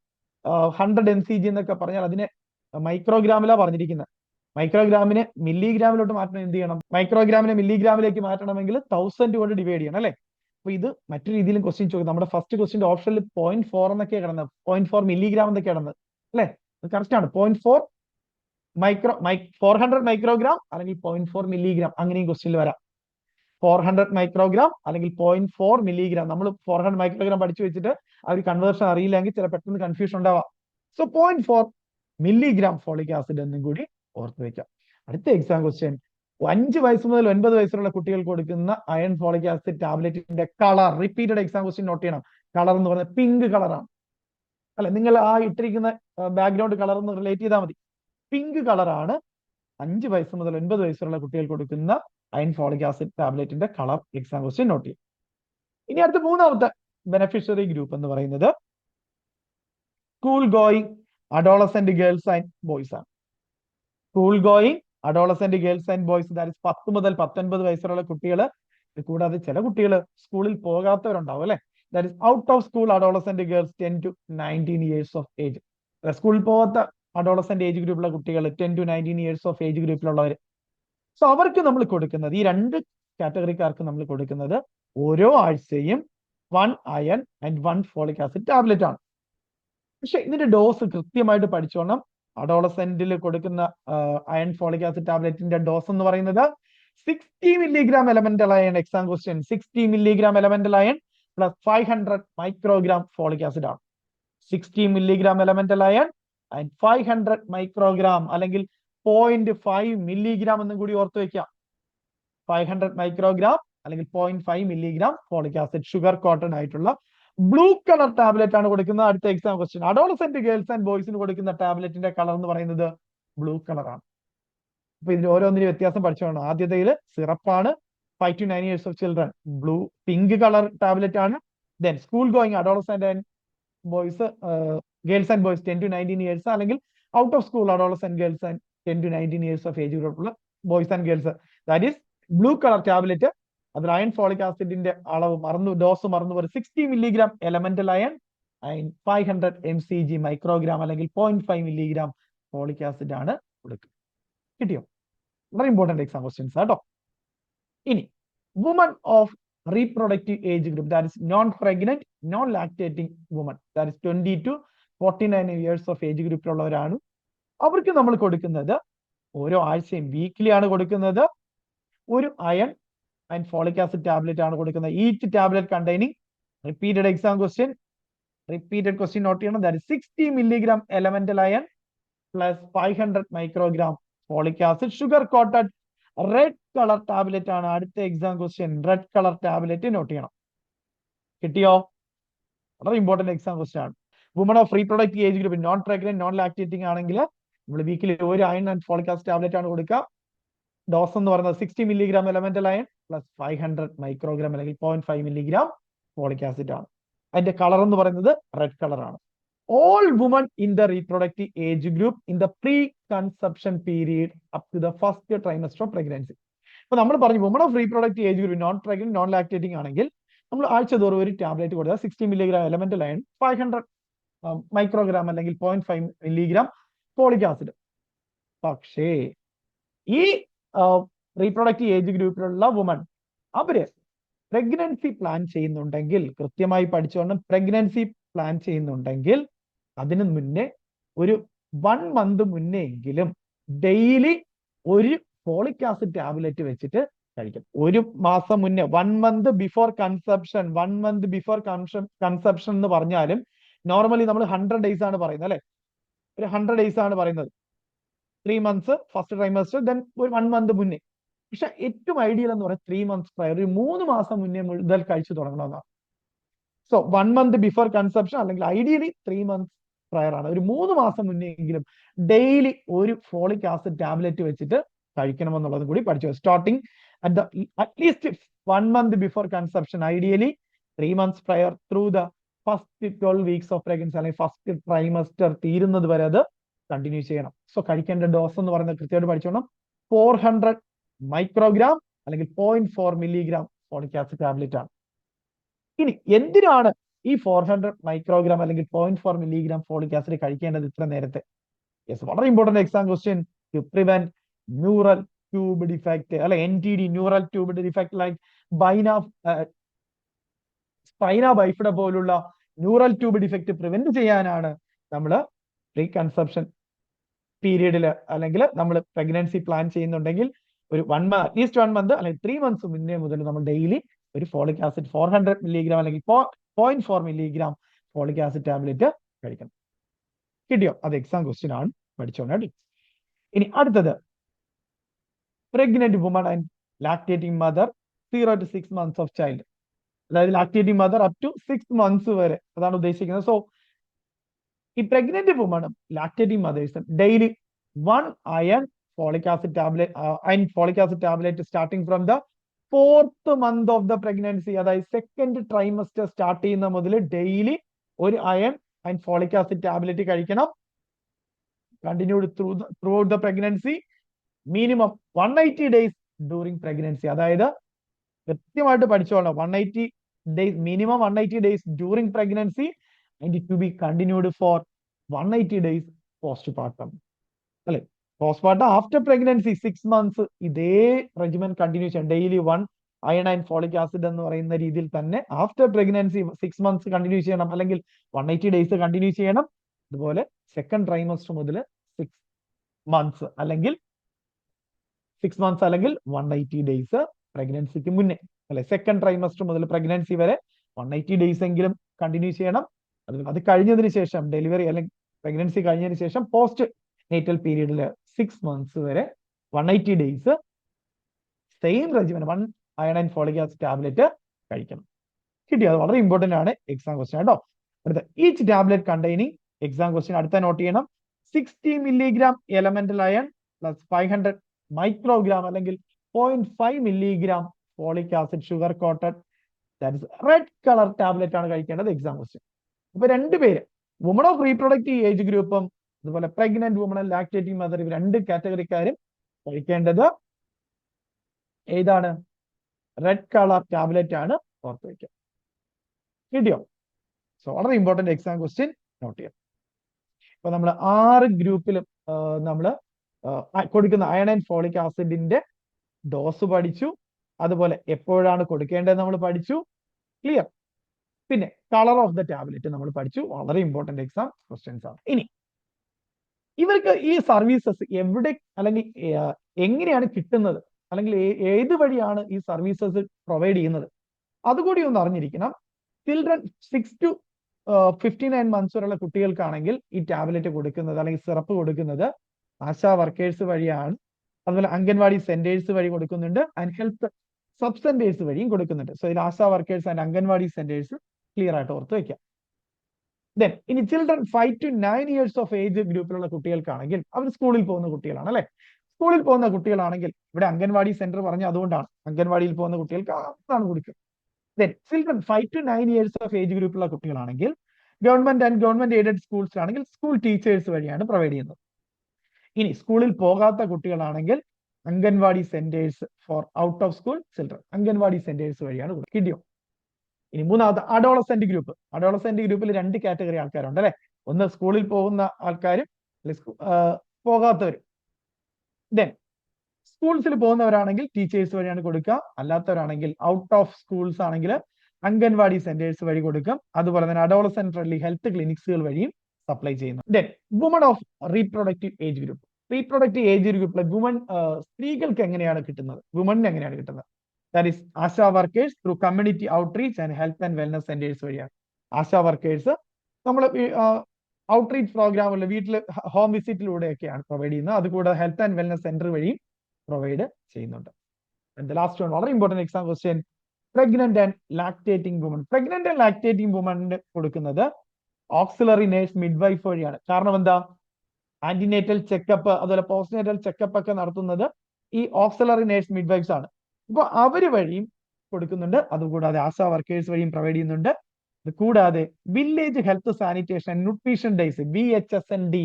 100 mcg എന്നൊക്കെ പറഞ്ഞാൽ അതിനെ മൈക്രോഗ്രാമിലാണ് പറഞ്ഞിരിക്കുന്നത്. മൈക്രോഗ്രാമിനെ മില്ലിഗ്രാമിലോട്ട് മാറ്റണം. എന്ത് ചെയ്യണം? മൈക്രോഗ്രാമിനെ മില്ലിഗ്രാമിലേക്ക് മാറ്റണമെങ്കിൽ 1000 കൊണ്ട് ഡിവൈഡ് ചെയ്യണം അല്ലെ. അപ്പൊ ഇത് മറ്റു രീതിയിലും ക്വസ്റ്റ്യൻ ചോദിക്കും. നമ്മുടെ ഫസ്റ്റ് ക്വസ്റ്റ്യന്റെ ഓപ്ഷനിൽ 0.4 എന്നൊക്കെയാണ് കിടന്നത്, 0.4 മില്ലിഗ്രാം എന്നൊക്കെ കിടന്നത് അല്ലെ. അത് കറക്റ്റ് ആണ്. 0.4 400 മൈക്രോഗ്രാം അല്ലെങ്കിൽ 0.4 മില്ലിഗ്രാം, അങ്ങനെയും ക്വസ്റ്റ്യനിൽ വരാം. 400 മൈക്രോഗ്രാം അല്ലെങ്കിൽ 0.4 മില്ലിഗ്രാം. നമ്മൾ 400 മൈക്രോഗ്രാം പഠിച്ചു വെച്ചിട്ട് ആ ഒരു കൺവേർഷൻ അറിയില്ലെങ്കിൽ ചില പെട്ടെന്ന് കൺഫ്യൂഷൻ ഉണ്ടാവാം. സോ 0.4 മില്ലിഗ്രാം ഫോളിക് ആസിഡ് എന്നും കൂടി ഓർത്ത് വെക്കാം. അടുത്ത എക്സാം ക്വസ്റ്റ്യൻ 5 വയസ്സ് മുതൽ 9 വയസ്സുള്ള കുട്ടികൾ കൊടുക്കുന്ന അയൺ ഫോളിക് ആസിഡ് ടാബ്ലറ്റിന്റെ colour. Repeated exam question note ചെയ്യണം. കളർ എന്ന് പറയുന്നത് പിങ്ക് കളറാണ് അല്ലെ. നിങ്ങൾ ആ ഇട്ടിരിക്കുന്ന ബാക്ക്ഗ്രൗണ്ട് കളർ എന്ന് റിലേറ്റ് ചെയ്താൽ മതി. പിങ്ക് കളറാണ് 5 വയസ്സ് മുതൽ 9 വയസ്സുള്ള കുട്ടികൾ കൊടുക്കുന്ന അയൺ ഫോളിക് ആസിഡ് ടാബ്ലറ്റിന്റെ കളർ. എക്സാം ക്വസ്റ്റ്യൻ നോട്ട് ചെയ്യും. ഇനി അടുത്ത മൂന്നാമത്തെ ബെനിഫിഷ്യറി ഗ്രൂപ്പ് എന്ന് പറയുന്നത് school going adolescent girls and boys ആണ്. School going adolescent girls and boys, that is 10 മുതൽ 19 വയസ്സുള്ള കുട്ടികൾ. കൂടാതെ ചില കുട്ടികൾ സ്കൂളിൽ പോകാത്തവരുണ്ടാവും അല്ലെ. That is out of school adolescent girls 10 to 19 years of age. സ്കൂളിൽ പോകാത്ത അഡോളസെന്റ് ഏജ് ഗ്രൂപ്പിലുള്ള കുട്ടികൾ 10 to 19 years ഓഫ് ഏജ് ഗ്രൂപ്പിലുള്ളവർ. സോ അവർക്ക് നമ്മൾ കൊടുക്കുന്നത്, ഈ 2 കാറ്റഗറിക്കാർക്ക് നമ്മൾ കൊടുക്കുന്നത് ഓരോ ആഴ്ചയും 1 iron and 1 folic acid tablet ആണ്. പക്ഷെ ഇതിന്റെ ഡോസ് കൃത്യമായിട്ട് പഠിച്ചോണം. അഡോളസെന്റിൽ കൊടുക്കുന്ന അയൺ ഫോളിക് ആസിഡ് ടാബ്ലറ്റിന്റെ ഡോസ് എന്ന് പറയുന്നത് 60 milligram elemental iron. Exam question 60 milligram elemental iron plus 500 microgram folic acid ആണ്. 60 milligram elemental iron and 500 microgram അല്ലെങ്കിൽ 0.5 milligram എന്നും കൂടി ഓർത്ത് വെക്കാം. 500 microgram അല്ലെങ്കിൽ 0.5 milligram folic acid sugar coated ആയിട്ടുള്ള ബ്ലൂ കളർ ടാബ്ലറ്റ് ആണ് കൊടുക്കുന്നത്. അടുത്ത exam question adolescent girls and ബോയ്സിന് കൊടുക്കുന്ന ടാബ്ലറ്റിന്റെ കളർ എന്ന് പറയുന്നത് ബ്ലൂ കളറാണ്. അപ്പൊ ഇതിൽ ഓരോന്നിനും വ്യത്യാസം പഠിച്ചോണം. ആദ്യത്തേതിൽ സിറപ്പാണ്, 5 to 9 years of children blue pink colour tablet ആണ്. Then school going adolescent and boys girls and boys 10 to 19 years, അല്ലെങ്കിൽ out of school adolescent girls and 10 to 19 years of age ഗ്രൂപ്പുള്ള boys and girls, that is blue colour tablet. അതിൽ അയൺ ഫോളിക് ആസിഡിന്റെ അളവ് ഡോസ് മറന്നു പോലെ 60 milligram elemental iron and 500 mcg microgram അല്ലെങ്കിൽ 0.5 milligram ഫോളിക് ആസിഡ് ആണ് കൊടുക്കുക. കിട്ടിയോ? വളരെ ഇമ്പോർട്ടന്റ് എക്സാം ക്വസ്റ്റ്യൻസ് കേട്ടോ. ഇനി woman of reproductive age group, that is non pregnant non lactating woman, that is 20 to 49 years of age ഗ്രൂപ്പിലുള്ളവരാണ്. അവർക്ക് നമ്മൾ കൊടുക്കുന്നത് ഓരോ ആഴ്ചയും വീക്ക്ലി ആണ് കൊടുക്കുന്നത്. ഒരു iron and folic acid tablet ആണ് കൊടുക്കുന്നത്. Each tablet containing repeated exam question, repeated question note ചെയ്യണം. That 60 milligram elemental iron plus 500 microgram folic acid. Sugar coated red colour tablet ആണ് അടുത്ത exam question. Red colour tablet not ചെയ്യണം. കിട്ടിയോ? വളരെ ഇമ്പോർട്ടന്റ് എക്സാം ക്വസ്റ്റ്യൻ ആണ്. Woman of reproductive age group, non pregnant non lactating ആണെങ്കിൽ നമ്മൾ വീക്കിലി ഒരു iron and folic acid tablet ആണ് കൊടുക്കുക. ഡോസ് എന്ന് പറയുന്നത് 60 milligram elemental iron plus 500 microgram അല്ലെങ്കിൽ 0.5 milligram ഫോളിക് ആസിഡ് ആണ്. അതിന്റെ കളർ എന്ന് പറയുന്നത് റെഡ് കളർ ആണ്. All women in the reproductive age group in the pre-conception period up to the first trimester of pregnancy. ഇപ്പൊ നമ്മൾ പറഞ്ഞു woman of reproductive age group non pregnant non lactating ആണെങ്കിൽ നമ്മൾ ആഴ്ച തോറും ഒരു ടാബ്ലറ്റ് കൊടുക്കുക. 60 milligram elemental iron, 500 microgram അല്ലെങ്കിൽ 0.5 milligram ഫോളിക് ആസിഡ്. പക്ഷേ ഈ റീപ്രൊഡക്റ്റീവ് ഏജ് ഗ്രൂപ്പിലുള്ള വുമൺ അവര് പ്രഗ്നൻസി പ്ലാൻ ചെയ്യുന്നുണ്ടെങ്കിൽ, കൃത്യമായി പഠിച്ചുകൊണ്ട് പ്രഗ്നൻസി പ്ലാൻ ചെയ്യുന്നുണ്ടെങ്കിൽ അതിനു മുന്നേ ഒരു 1 month മുന്നേ എങ്കിലും ഡെയിലി ഒരു ഫോളിക് ആസിഡ് ടാബ്ലറ്റ് വെച്ചിട്ട് കഴിക്കും. ഒരു മാസം മുന്നേ, 1 month before conception. 1 month before conception എന്ന് പറഞ്ഞാലും നോർമലി നമ്മൾ 100 days ആണ് പറയുന്നത് അല്ലെ. ഒരു 100 days ആണ് പറയുന്നത്. 3 months ഫസ്റ്റ് ട്രൈമസ്റ്റർ, ദെൻ ഒരു 1 month മുന്നേ. പക്ഷെ ഏറ്റവും ഐഡിയൽ എന്ന് പറയുന്നത് 3 months പ്രയർ, ഒരു 3 മാസം മുന്നേ മുതൽ കഴിച്ചു തുടങ്ങണമെന്നാണ്. സോ 1 month ബിഫോർ കൺസെപ്ഷൻ അല്ലെങ്കിൽ ഐഡിയലി 3 months പ്രയർ ആണ്. ഒരു 3 മാസം മുന്നേ എങ്കിലും ഡെയിലി ഒരു ഫോളിക് ആസിഡ് ടാബ്ലറ്റ് വെച്ചിട്ട് കഴിക്കണമെന്നുള്ളത് കൂടി പഠിച്ചു. Starting at least 1 month before conception, ideally 3 months prior through the first 12 weeks of pregnancy അല്ലെങ്കിൽ ഫസ്റ്റ് ട്രൈമസ്റ്റർ തീരുന്നത് വരെ അത് കണ്ടിന്യൂ ചെയ്യണം. സോ കഴിക്കേണ്ട ഡോസ് എന്ന് പറയുന്നത് കൃത്യമായിട്ട് പഠിച്ചോണം. 400 microgram അല്ലെങ്കിൽ 0.4 milligram ഫോളിക് ആസിഡ് ടാബ്ലറ്റ് ആണ്. ഇനി എന്തിനാണ് ഈ 400 microgram അല്ലെങ്കിൽ 0.4 milligram ഫോളിക് ആസിഡ് കഴിക്കേണ്ടത് ഇത്ര നേരത്തെ? യെസ്, വളരെ important exam question. To prevent neural tube defect അല്ലെ, NTD, neural tube defect like spina bifida പോലുള്ള ന്യൂറൽ ട്യൂബ് ഡിഫെക്ട് പ്രിവെന്റ് ചെയ്യാനാണ് നമ്മൾ പ്രീ കൺസെപ്ഷൻ പീരീഡിൽ അല്ലെങ്കിൽ നമ്മൾ പ്രഗ്നൻസി പ്ലാൻ ചെയ്യുന്നുണ്ടെങ്കിൽ ഒരു അറ്റ്ലീസ്റ്റ് 1 month അല്ലെങ്കിൽ 3 months മുന്നേ മുതൽ നമ്മൾ ഡെയിലി ഒരു ഫോളിക് ആസിഡ് 400 milligram അല്ലെങ്കിൽ 0.4 milligram ഫോളിക് ആസിഡ് ടാബ്ലറ്റ് കഴിക്കണം. കിട്ടിയോ? അത് എക്സാം ക്വസ്റ്റ്യൻ ആണ്, പഠിച്ചോണം. ഇനി അടുത്തത് pregnant woman and lactating mother 0 to 6 months of child. അതായത് lactating mother up to 6 months വരെ, അതാണ് ഉദ്ദേശിക്കുന്നത്. സോ ഈ പ്രഗ്നന്റ് വുമണും ലാക്ടേറ്റിംഗ് മദേഴ്സും daily 1 iron folic acid tablet starting from the 4th month of the pregnancy, അതായത് സെക്കൻഡ് ട്രൈമസ്റ്റർ സ്റ്റാർട്ട് ചെയ്യുന്ന മുതൽ ഡെയിലി ഒരു iron and folic acid tablet കഴിക്കണം. Continued throughout the pregnancy, minimum 180 days during pregnancy. അതായത് കൃത്യമായിട്ട് പഠിച്ചോളണം. 180 days, minimum 180 days during pregnancy and it to be continued for 180 days postpartum. അല്ലെ, പോസ്റ്റ്പാർട്ടം ആഫ്റ്റർ പ്രഗ്നൻസി 6 months ഇതേ റെജിമെന്റ് കണ്ടിന്യൂ ചെയ്യണം. Daily 1 iron and folic acid എന്ന് പറയുന്ന രീതിയിൽ തന്നെ ആഫ്റ്റർ പ്രഗ്നൻസി 6 months കണ്ടിന്യൂ ചെയ്യണം, അല്ലെങ്കിൽ 180 days കണ്ടിന്യൂ ചെയ്യണം. അതുപോലെ സെക്കൻഡ് ട്രൈമസ്റ്റർ മുതൽ 6 months അല്ലെങ്കിൽ 180 days പ്രഗ്നൻസിക്ക് മുന്നേ, അല്ലെ സെക്കൻഡ് ട്രൈമസ്റ്റർ മുതൽ പ്രഗ്നൻസി വരെ 180 days എങ്കിലും കണ്ടിന്യൂ ചെയ്യണം. അത് കഴിഞ്ഞതിന് ശേഷം ഡെലിവറി അല്ലെങ്കിൽ പ്രഗ്നൻസി കഴിഞ്ഞതിന് ശേഷം പോസ്റ്റ് നേറ്റൽ പീരീഡിൽ 6 months വരെ 180 days same regiment 1 iron and folic acid tablet കഴിക്കണം. കിട്ടിയോ? അത് വളരെ ഇമ്പോർട്ടന്റ് ആണ്, എക്സാം ക്വസ്റ്റ്യൻ കേട്ടോ. അടുത്ത each tablet containing, exam question അടുത്ത നോട്ട് ചെയ്യണം. 60 milligram elemental iron plus 500 microgram അല്ലെങ്കിൽ 0.5 milligram folic acid sugar coated red colour tablet ആണ് കഴിക്കേണ്ടത്. Exam question. അപ്പൊ രണ്ടുപേര്, വുമൺ ഓഫ് റീപ്രൊഡക്റ്റീവ് ഏജ് ഗ്രൂപ്പും അതുപോലെ pregnant woman and lactating mother, ഇവർ രണ്ട് കാറ്റഗറിക്കാരും കഴിക്കേണ്ടത് ഏതാണ്? റെഡ് കളർ ടാബ്ലറ്റ് ആണ്, ഓർത്ത് വയ്ക്കുക. കിട്ടിയോ? സോ വളരെ ഇമ്പോർട്ടന്റ് എക്സാം ക്വസ്റ്റ്യൻ നോട്ട് ചെയ്യാം. ഇപ്പൊ നമ്മൾ 6 ഗ്രൂപ്പിലും നമ്മൾ കൊടുക്കുന്ന അയൺ ആൻഡ് ഫോളിക് ആസിഡിന്റെ ഡോസ് പഠിച്ചു, അതുപോലെ എപ്പോഴാണ് കൊടുക്കേണ്ടത് നമ്മൾ പഠിച്ചു. ക്ലിയർ? പിന്നെ കളർ ഓഫ് ദ ടാബ്ലറ്റ് നമ്മൾ പഠിച്ചു, വളരെ ഇമ്പോർട്ടന്റ് എക്സാം ക്വസ്റ്റ്യൻസ് ആണ്. ഇനി ഇവർക്ക് ഈ സർവീസസ് എവിടെ അല്ലെങ്കിൽ എങ്ങനെയാണ് കിട്ടുന്നത്, അല്ലെങ്കിൽ ഏത് വഴിയാണ് ഈ സർവീസസ് പ്രൊവൈഡ് ചെയ്യുന്നത്, അതുകൂടി ഒന്ന് അറിഞ്ഞിരിക്കണം. ചിൽഡ്രൻ 6 to 59 months വരെയുള്ള കുട്ടികൾക്കാണെങ്കിൽ ഈ ടാബ്ലറ്റ് കൊടുക്കുന്നത് അല്ലെങ്കിൽ സിറപ്പ് കൊടുക്കുന്നത് ആശാ വർക്കേഴ്സ് വഴിയാണ്. അതുപോലെ അംഗൻവാടി സെന്റേഴ്സ് വഴി കൊടുക്കുന്നുണ്ട്, ആൻഡ് ഹെൽത്ത് സബ് സെന്റേഴ്സ് വഴിയും കൊടുക്കുന്നുണ്ട്. സോ ഇതിൽ ASHA workers and anganwadi centres clear ആയിട്ട് ഓർത്ത് വെക്കാം. ദെൻ ഇനി children 5 to 9 years of age ഗ്രൂപ്പിലുള്ള കുട്ടികൾക്കാണെങ്കിൽ അവർ സ്കൂളിൽ പോകുന്ന കുട്ടികളാണ് അല്ലെ. സ്കൂളിൽ പോകുന്ന കുട്ടികളാണെങ്കിൽ ഇവിടെ അംഗൻവാടി സെന്റർ പറഞ്ഞു, അതുകൊണ്ടാണ് അംഗൻവാടിയിൽ പോകുന്ന കുട്ടികൾക്ക് അതാണ് കൊടുക്കുക. Then children 5 to 9 years of age ഗ്രൂപ്പിലുള്ള കുട്ടികളാണെങ്കിൽ ഗവൺമെന്റ് ആൻഡ് ഗവൺമെന്റ് എയ്ഡഡ് സ്കൂൾസിലാണെങ്കിൽ സ്കൂൾ ടീച്ചേഴ്സ് വഴിയാണ് പ്രൊവൈഡ് ചെയ്യുന്നത്. ഇനി സ്കൂളിൽ പോകാത്ത കുട്ടികളാണെങ്കിൽ anganwadi centres for out of school children, anganwadi centres വഴിയാണ് കിട്ടിയോ. ഇനി മൂന്നാമത്തെ അഡോളസെന്റ് ഗ്രൂപ്പ്. അഡോളസെന്റ് ഗ്രൂപ്പിൽ 2 കാറ്റഗറി ആൾക്കാരുണ്ട് അല്ലെ. ഒന്ന് സ്കൂളിൽ പോകുന്ന ആൾക്കാരും പോകാത്തവരും. ദെൻ സ്കൂൾസിൽ പോകുന്നവരാണെങ്കിൽ ടീച്ചേഴ്സ് വഴിയാണ് കൊടുക്കുക, അല്ലാത്തവരാണെങ്കിൽ ഔട്ട് ഓഫ് സ്കൂൾസ് ആണെങ്കിൽ അംഗൻവാടി സെന്റേഴ്സ് വഴി കൊടുക്കും. അതുപോലെ തന്നെ അഡോളസെന്റ് ഫ്രണ്ട്ലി ഹെൽത്ത് ക്ലിനിക്സുകൾ വഴിയും സപ്ലൈ ചെയ്യുന്നു. Then woman of reproductive age group. Reproductive age ഗ്രൂപ്പിലെ വുമൺ സ്ത്രീകൾക്ക് എങ്ങനെയാണ് കിട്ടുന്നത്, വുമണിന് എങ്ങനെയാണ് കിട്ടുന്നത്? That is ASHA workers through community outreach and health and wellness centres വഴിയാണ്. ആശാ വർക്കേഴ്സ് നമ്മൾ ഔട്ട്റീച്ച് പ്രോഗ്രാമുകൾ വീട്ടിൽ ഹോം വിസിറ്റിലൂടെയൊക്കെയാണ് പ്രൊവൈഡ് ചെയ്യുന്നത്. അതുകൂടാതെ ഹെൽത്ത് ആൻഡ് വെൽനസ് സെന്റർ വഴിയും പ്രൊവൈഡ് ചെയ്യുന്നുണ്ട്. ആൻഡ് ലാസ്റ്റ് വൺ വളരെ important exam question, pregnant and lactating woman. Pregnant and lactating വുമണിന് കൊടുക്കുന്നത് ഓക്സിലറി നേഴ്സ് മിഡ്വൈഫ് വഴിയാണ്. കാരണം എന്താ, ആന്റിനേറ്റൽ ചെക്കപ്പ് അതുപോലെ പോസ്റ്റ്നേറ്റൽ ചെക്കപ്പ് ഒക്കെ നടത്തുന്നത് ഈ ഓക്സിലറി നേഴ്സ് മിഡ്വൈഫ്സ് ആണ്. അപ്പൊ അവര് വഴിയും കൊടുക്കുന്നുണ്ട്. അതുകൂടാതെ ആശാ വർക്കേഴ്സ് വഴിയും പ്രൊവൈഡ് ചെയ്യുന്നുണ്ട്. കൂടാതെ village health sanitation and nutrition days, VHSND,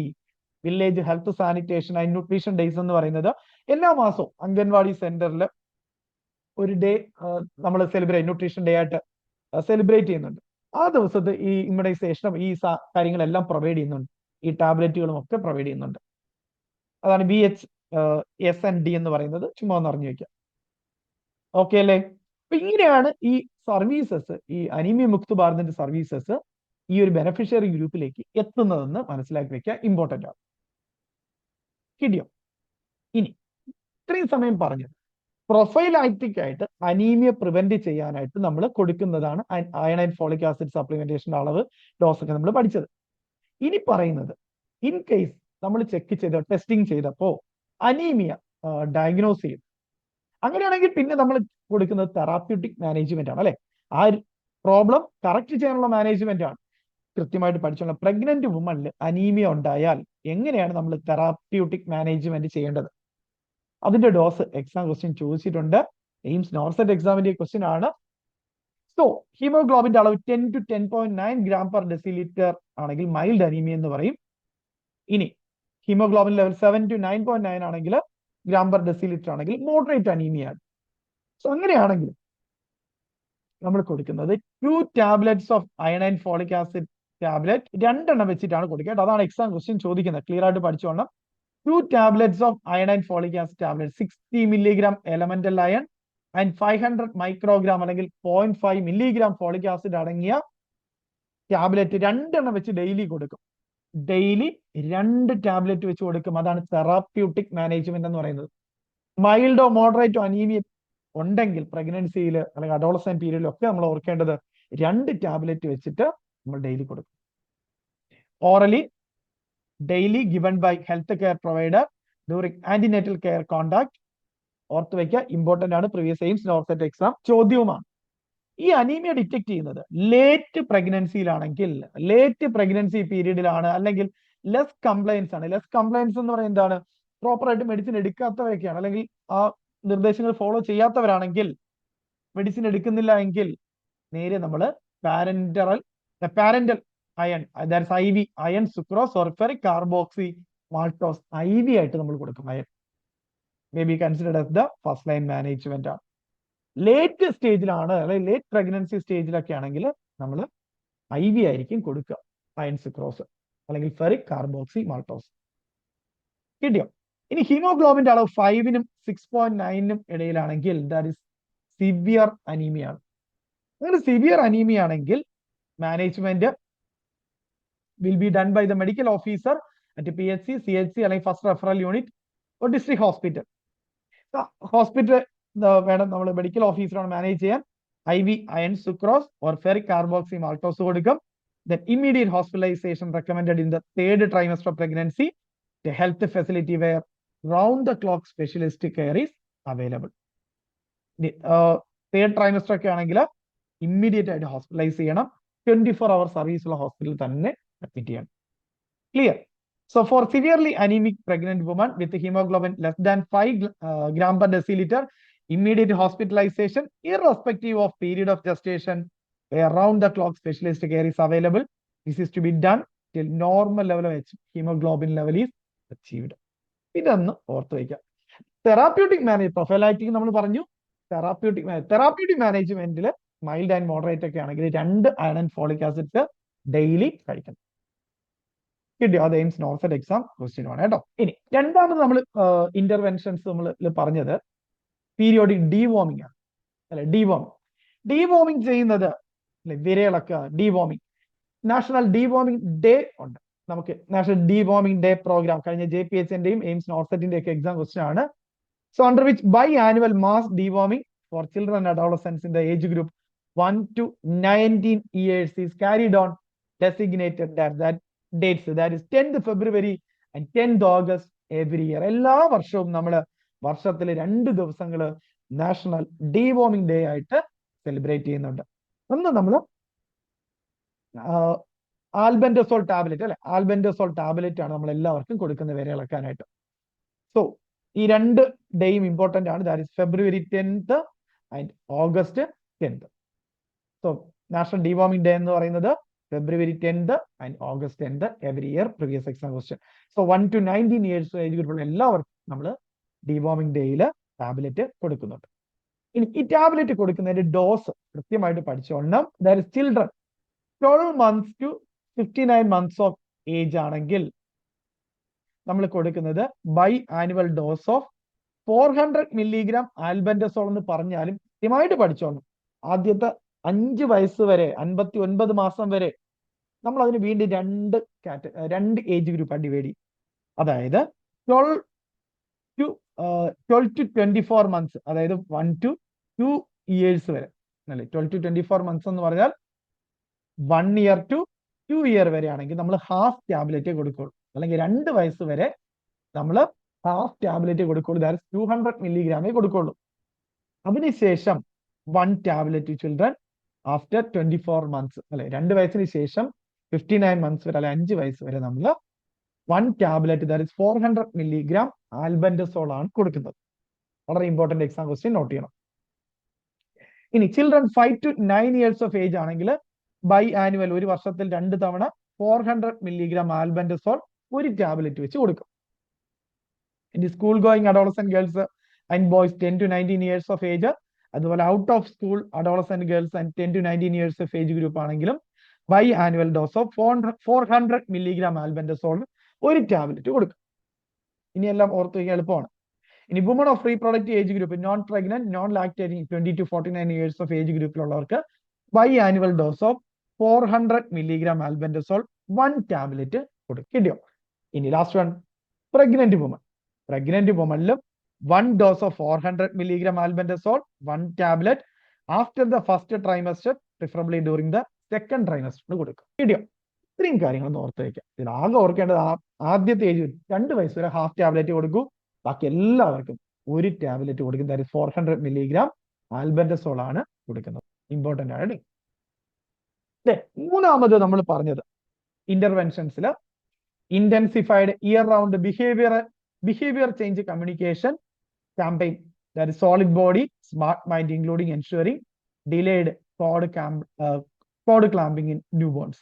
village health sanitation and nutrition days എന്ന് പറയുന്നത് എല്ലാ മാസവും അംഗൻവാടി സെന്ററിൽ ഒരു ഡേ നമ്മൾ ന്യൂട്രീഷൻ ഡേ ആയിട്ട് സെലിബ്രേറ്റ് ചെയ്യുന്നുണ്ട്. ആ ദിവസത്തെ ഈ ഇമ്മ്യൂണൈസേഷനും ഈ കാര്യങ്ങളെല്ലാം പ്രൊവൈഡ് ചെയ്യുന്നുണ്ട്. ഈ ടാബ്ലറ്റുകളും ഒക്കെ പ്രൊവൈഡ് ചെയ്യുന്നുണ്ട്. അതാണ് VHSND എന്ന് പറയുന്നത്. ചുമ്മാ ഒന്ന് അറിഞ്ഞു വെക്കാം. ഓക്കെ അല്ലേ? അപ്പൊ ഇങ്ങനെയാണ് ഈ സർവീസസ്, ഈ അനീമിയ മുക്ത് ഭാരതിന്റെ സർവീസസ് ഈ ഒരു ബെനഫിഷ്യറി ഗ്രൂപ്പിലേക്ക് എത്തുന്നതെന്ന് മനസ്സിലാക്കി വെക്കുക, ഇമ്പോർട്ടന്റ് ആണ്. കിട്ടിയോ? ഇനി ഇത്രയും സമയം പറഞ്ഞത് പ്രൊഫൈലാക്റ്റിക് ആയിട്ട് അനീമിയ പ്രിവെന്റ് ചെയ്യാനായിട്ട് നമ്മൾ കൊടുക്കുന്നതാണ് അയൺ ആൻഡ് ഫോളിക് ആസിഡ് സപ്ലിമെന്റേഷന്റെ അളവ്, ഡോസ് ഒക്കെ നമ്മൾ പഠിച്ചത്. ഇനി പറയുന്നത് ഇൻ കേസ് നമ്മൾ ചെക്ക് ചെയ്ത ടെസ്റ്റിംഗ് ചെയ്തപ്പോ അനീമിയ ഡയഗ്നോസ് ചെയ്തു, അങ്ങനെയാണെങ്കിൽ പിന്നെ നമ്മൾ കൊടുക്കുന്നത് തെറാപ്യൂട്ടിക് മാനേജ്മെന്റ് ആണ് അല്ലെ. ആ പ്രോബ്ലം കറക്റ്റ് ചെയ്യാനുള്ള മാനേജ്മെന്റ് ആണ്. കൃത്യമായിട്ട് പഠിച്ചോളാം. പ്രഗ്നന്റ് വുമണിൽ അനീമിയ ഉണ്ടായാൽ എങ്ങനെയാണ് നമ്മൾ തെറാപ്യൂട്ടിക് മാനേജ്മെന്റ് ചെയ്യേണ്ടത്, അതിന്റെ ഡോസ് എക്സാം ക്വസ്റ്റ്യൻ ചോദിച്ചിട്ടുണ്ട്. എയിംസ് നോർസെറ്റ് എക്സാമിന്റെ ക്വസ്റ്റ്യൻ ആണ്. സോ ഹീമോഗ്ലോബിന്റെ അളവ് 10 to 10.9 gram per deciliter ആണെങ്കിൽ മൈൽഡ് അനീമിയ എന്ന് പറയും. ഇനി ഹീമോഗ്ലോബിൻ ലെവൽ 7 to 9.9 ആണെങ്കിൽ ഗ്രാം പെർ ഡെസിലിറ്റർ ആണെങ്കിൽ മോഡറേറ്റ് അനീമിയ ആണ്. സോ അങ്ങനെയാണെങ്കിൽ നമ്മൾ കൊടുക്കുന്നത് 2 tablets of iron and folic acid tablet 2 എണ്ണം വെച്ചിട്ടാണ് കൊടുക്കേണ്ടത്. അതാണ് എക്സാം ക്വസ്റ്റ്യൻ ചോദിക്കുന്നത്. ക്ലിയർ ആയിട്ട് പഠിച്ചോണം. 2 tablets of iron and folic acid tablet 60 milligram elemental iron and 500 microgram അല്ലെങ്കിൽ 0.5 milligram ഫോളിക് ആസിഡ് അടങ്ങിയ ടാബ്ലറ്റ് 2 എണ്ണം വെച്ച് ഡെയിലി കൊടുക്കും. ഡെയിലി 2 ടാബ്ലറ്റ് വെച്ച് കൊടുക്കും. അതാണ് തെറാപ്യൂട്ടിക് മാനേജ്മെന്റ് എന്ന് പറയുന്നത്. മൈൽഡോ മോഡറേറ്റോ അനീമിയ ഉണ്ടെങ്കിൽ പ്രഗ്നൻസിയിൽ അല്ലെങ്കിൽ അഡോളസെന്റ് പീരീഡിലും ഒക്കെ നമ്മൾ ഓർക്കേണ്ടത് 2 ടാബ്ലറ്റ് വെച്ചിട്ട് നമ്മൾ ഡെയിലി കൊടുക്കും. Orally daily given by health care provider during antenatal care contact. ഓർത്ത് വയ്ക്കുക, ഇമ്പോർട്ടന്റ് ആണ്. പ്രീവിയസ് എയിംസ് നോർസെറ്റ് എക്സാം ചോദ്യവുമാണ്. ഈ അനീമിയ ഡിറ്റക്ട് ചെയ്യുന്നത് ലേറ്റ് പ്രഗ്നൻസിയിലാണെങ്കിൽ, ലേറ്റ് പ്രഗ്നൻസി പീരീഡിലാണ്, അല്ലെങ്കിൽ ലെസ് കംപ്ലൈൻസ് ആണ്. ലെസ് കംപ്ലൈൻസ് എന്ന് പറയുന്നത് എന്താണ്, പ്രോപ്പർ ആയിട്ട് മെഡിസിൻ എടുക്കാത്തവരൊക്കെയാണ്, അല്ലെങ്കിൽ ആ നിർദ്ദേശങ്ങൾ ഫോളോ ചെയ്യാത്തവരാണെങ്കിൽ, മെഡിസിൻ എടുക്കുന്നില്ല എങ്കിൽ നേരെ നമ്മൾ parental iron, that's IV iron sucrose or ferric carboxy maltose IV ആയിട്ട് നമ്മൾ കൊടുക്കും. Iron may be considered as the first line management ആണ്. ലേറ്റ് സ്റ്റേജിലാണ് അല്ലെങ്കിൽ ലേറ്റ് പ്രഗ്നൻസി സ്റ്റേജിലൊക്കെ ആണെങ്കിൽ നമ്മൾ IV ആയിരിക്കും കൊടുക്കുക, അയൺ സുക്രോസ് അല്ലെങ്കിൽ ഫെറിക് കാർബോക്സി മാൾട്ടോസ്. കിട്ടിയോ? ഇനി ഹീമോഗ്ലോബിന്റെ അളവ് 5 നും 6.9 ഇടയിലാണെങ്കിൽ ദാറ്റ് ഇസ് സിവിയർ അനീമിയ ആണ്. അങ്ങനെ സിവിയർ അനീമിയ ആണെങ്കിൽ management will be done by the medical officer at PHC, CHC അല്ലെങ്കിൽ first referral unit or district hospital. Hospital വേണം നമ്മൾ മെഡിക്കൽ ഓഫീസറാണ് മാനേജ് ചെയ്യാൻ. IV iron sucrose or ferric carboxy maltose കൊടുക്കും. Then immediate hospitalization recommended in the third trimester of pregnancy. The health facility where round the clock specialist care is available. Third trimester ഒക്കെ ആണെങ്കിൽ ഇമ്മീഡിയറ്റ് ആയിട്ട് ഹോസ്പിറ്റലൈസ് ചെയ്യണം. 24 hour സർവീസ് ഉള്ള ഹോസ്പിറ്റലിൽ തന്നെ അഡ്മിറ്റ് ചെയ്യണം. Clear? So for severely anemic pregnant woman with hemoglobin less than 5 gram per deciliter, immediate hospitalization irrespective of period of gestation, where round the clock specialist care is available. This is to be done till normal level of hemoglobin level is achieved. ഇതൊന്ന് ഓർത്ത് വയ്ക്കുക. തെറാപ്യൂട്ടിക് മാനേജ് പ്രൊഫൈലാക്റ്റിക് നമ്മൾ പറഞ്ഞു. തെറാപ്യൂട്ടിക് മാനേജ്മെന്റിൽ മൈൽഡ് ആൻഡ് മോഡറേറ്റ് ഒക്കെ ആണെങ്കിൽ 2 iron and folic acid daily കഴിക്കണം. കിട്ടിയോ? അത് എയിംസ് നോർസെറ്റ് എക്സാം ക്വസ്റ്റ്യൻ ആണ് കേട്ടോ. ഇനി രണ്ടാമത് നമ്മൾ ഇന്റർവെൻഷൻസ് നമ്മൾ പറഞ്ഞത് പീരിയോഡിക് ഡീവോമിംഗ് ആണ് അല്ലെ. ഡീവോമിംഗ് ചെയ്യുന്നത് അല്ലെ, വിരയിളക്കുക, ഡീവോമിംഗ്. നാഷണൽ ഡീവോമിംഗ് ഡേ ഉണ്ട് നമുക്ക്. നാഷണൽ ഡീവോമിംഗ് ഡേ പ്രോഗ്രാം കഴിഞ്ഞ JPHന്റെയും എയിംസ് നോർസെറ്റിന്റെ ഒക്കെ എക്സാം ക്വസ്റ്റ്യൻ ആണ്. So under which biannual mass deworming for children and adolescents in the age group 1 to 19 years is carried on designated that dates, that is 10th February and 10th August every year. എല്ലാ വർഷവും നമ്മൾ വർഷത്തിൽ 2 ദിവസങ്ങൾ നാഷണൽ ഡീവോമിംഗ് ഡേ ആയിട്ട് സെലിബ്രേറ്റ് ചെയ്യുന്നുണ്ട്. ഒന്ന് നമ്മൾ ആൽബൻഡസോൾ ടാബ്ലറ്റ് അല്ലെ, ആൽബൻഡസോൾ ടാബ്ലറ്റ് ആണ് നമ്മൾ എല്ലാവർക്കും കൊടുക്കുന്നത് വിര ഇളക്കാനായിട്ട്. സോ ഈ 2 ഡേയും ഇമ്പോർട്ടന്റ് ആണ്. That is February 10th and August 10th. So national deworming day എന്ന് പറയുന്നത് February 10th and August 10th every year. Previous exam question. So 1 to 19 years age ഗ്രൂപ്പിലുള്ള എല്ലാവർക്കും നമ്മൾ ഡീവോമിംഗ് ഡേയിൽ ടാബ്ലറ്റ് കൊടുക്കുന്നുണ്ട്. ഇനി ഈ ടാബ്ലറ്റ് കൊടുക്കുന്നതിന്റെ ഡോസ് കൃത്യമായിട്ട് പഠിച്ചോളണം. That is children 12 months to 59 months of age ആണെങ്കിൽ നമ്മൾ കൊടുക്കുന്നത് biannual dose of 400 milligram albendazole എന്ന് പറഞ്ഞാലും കൃത്യമായിട്ട് പഠിച്ചോളണം. ആദ്യത്തെ 5 വയസ്സ് വരെ 59 മാസം വരെ നമ്മൾ അതിന് വീണ്ടും 2 ഏജ് ഗ്രൂപ്പ് ഡിവൈഡ് ചെയ്യും. അതായത് 12 to 24 months, അതായത് 1 to 2 years വരെ അല്ലേ. 12 to 24 months എന്ന് പറഞ്ഞാൽ 1 year to 2 year വരെ ആണെങ്കിൽ നമ്മൾ ഹാഫ് ടാബ്ലറ്റ് കൊടുക്കുള്ളൂ. അല്ലെങ്കിൽ 2 വയസ്സ് വരെ നമ്മൾ ഹാഫ് ടാബ്ലറ്റ് കൊടുക്കുള്ളൂ. ദാറ്റ് ഇസ് 200 milligram കൊടുക്കുള്ളൂ. അതിനുശേഷം 1 tablet to children after 24 months അല്ലെ. 2 വയസ്സിന് ശേഷം 59 months വരെ അല്ലെ 5 വയസ്സ് വരെ നമ്മൾ 1 tablet, that is 400 milligram albendazole ആണ് കൊടുക്കുന്നത്. വളരെ ഇമ്പോർട്ടന്റ് എക്സാം ക്വസ്റ്റ്യൻ നോട്ട് ചെയ്യണം. ഇനി children 5 to 9 years of age ആണെങ്കിൽ ബൈ ആനുവൽ ഒരു വർഷത്തിൽ 2 തവണ 400 milligram ആൽബൻഡസോൾ 1 ടാബ്ലറ്റ് വെച്ച് കൊടുക്കും. ഇനി school going adolescent girls and boys 10 to 19 years of age, അതുപോലെ out of school adolescent girls and 10 to 19 years of age group ആണെങ്കിലും biannual dose of 400 milligram albendazole 1 tablet കൊടുക്കും. ഇനിയെല്ലാം ഓർത്ത് വയ്ക്കാൻ എളുപ്പമാണ്. ഇനി woman of reproductive age group, non pregnant, non lactating 20 to 49 years of age ഗ്രൂപ്പിലുള്ളവർക്ക് biannual dose of 400 milligram albendazole 1 tablet കൊടുക്കും. കിട്ടിയോ? ഇനി last one pregnant woman. Pregnant വുമണിലും 1 dose of 400 milligram albendazole 1 tablet after the first trimester, preferably during the second trimester കൊടുക്കും. കിട്ടിയോ? ഇത്രയും കാര്യങ്ങളൊന്നും ഓർത്ത് വയ്ക്കാം. ഇതിൽ ആകെ ഓർക്കേണ്ടത് ആദ്യത്തെ ഏജ് 2 വയസ്സ് വരെ ഹാഫ് ടാബ്ലറ്റ് കൊടുക്കൂ. ബാക്കി എല്ലാവർക്കും 1 ടാബ്ലറ്റ് കൊടുക്കും. ദാറ്റ് ഇസ് 400 milligram ആൽബൻഡസോൾ ആണ് കൊടുക്കുന്നത്. ഇമ്പോർട്ടന്റ് ആണ്. മൂന്നാമത് നമ്മൾ പറഞ്ഞത് ഇന്റർവെൻഷൻസിൽ intensified year round behavior change communication campaign, that is solid body smart mind, including ensuring delayed cord clamping in newborns.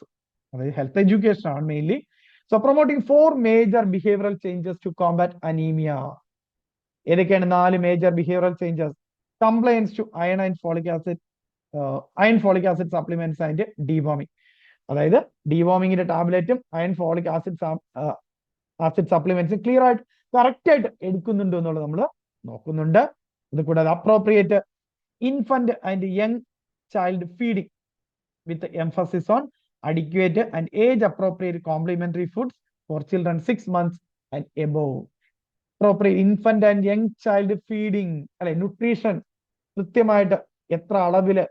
Health education ആണ് mainly. So promoting 4 major behavioral changes to combat anemia. ഏതൊക്കെയാണ് 4 major behavioral changes? Compliance to iron and folic acid supplements and deworming. അതായത് ഡിവോമിങ്ങിന്റെ ടാബ്ലറ്റും അയൺ ഫോളിക് ആസിഡ് സപ്ലിമെന്റ്സും ക്ലിയർ ആയിട്ട് കറക്റ്റ് ആയിട്ട് എടുക്കുന്നുണ്ടോ എന്നുള്ളത് നമ്മൾ നോക്കുന്നുണ്ട്. ഇത് കൂടാതെ appropriate infant and young child feeding, with emphasis on adequate and age-appropriate complementary foods for children 6 months and above. Appropriate infant and young child feeding, അല്ലെ, ന്യൂട്രീഷൻ കൃത്യമായിട്ട് എത്ര അളവില്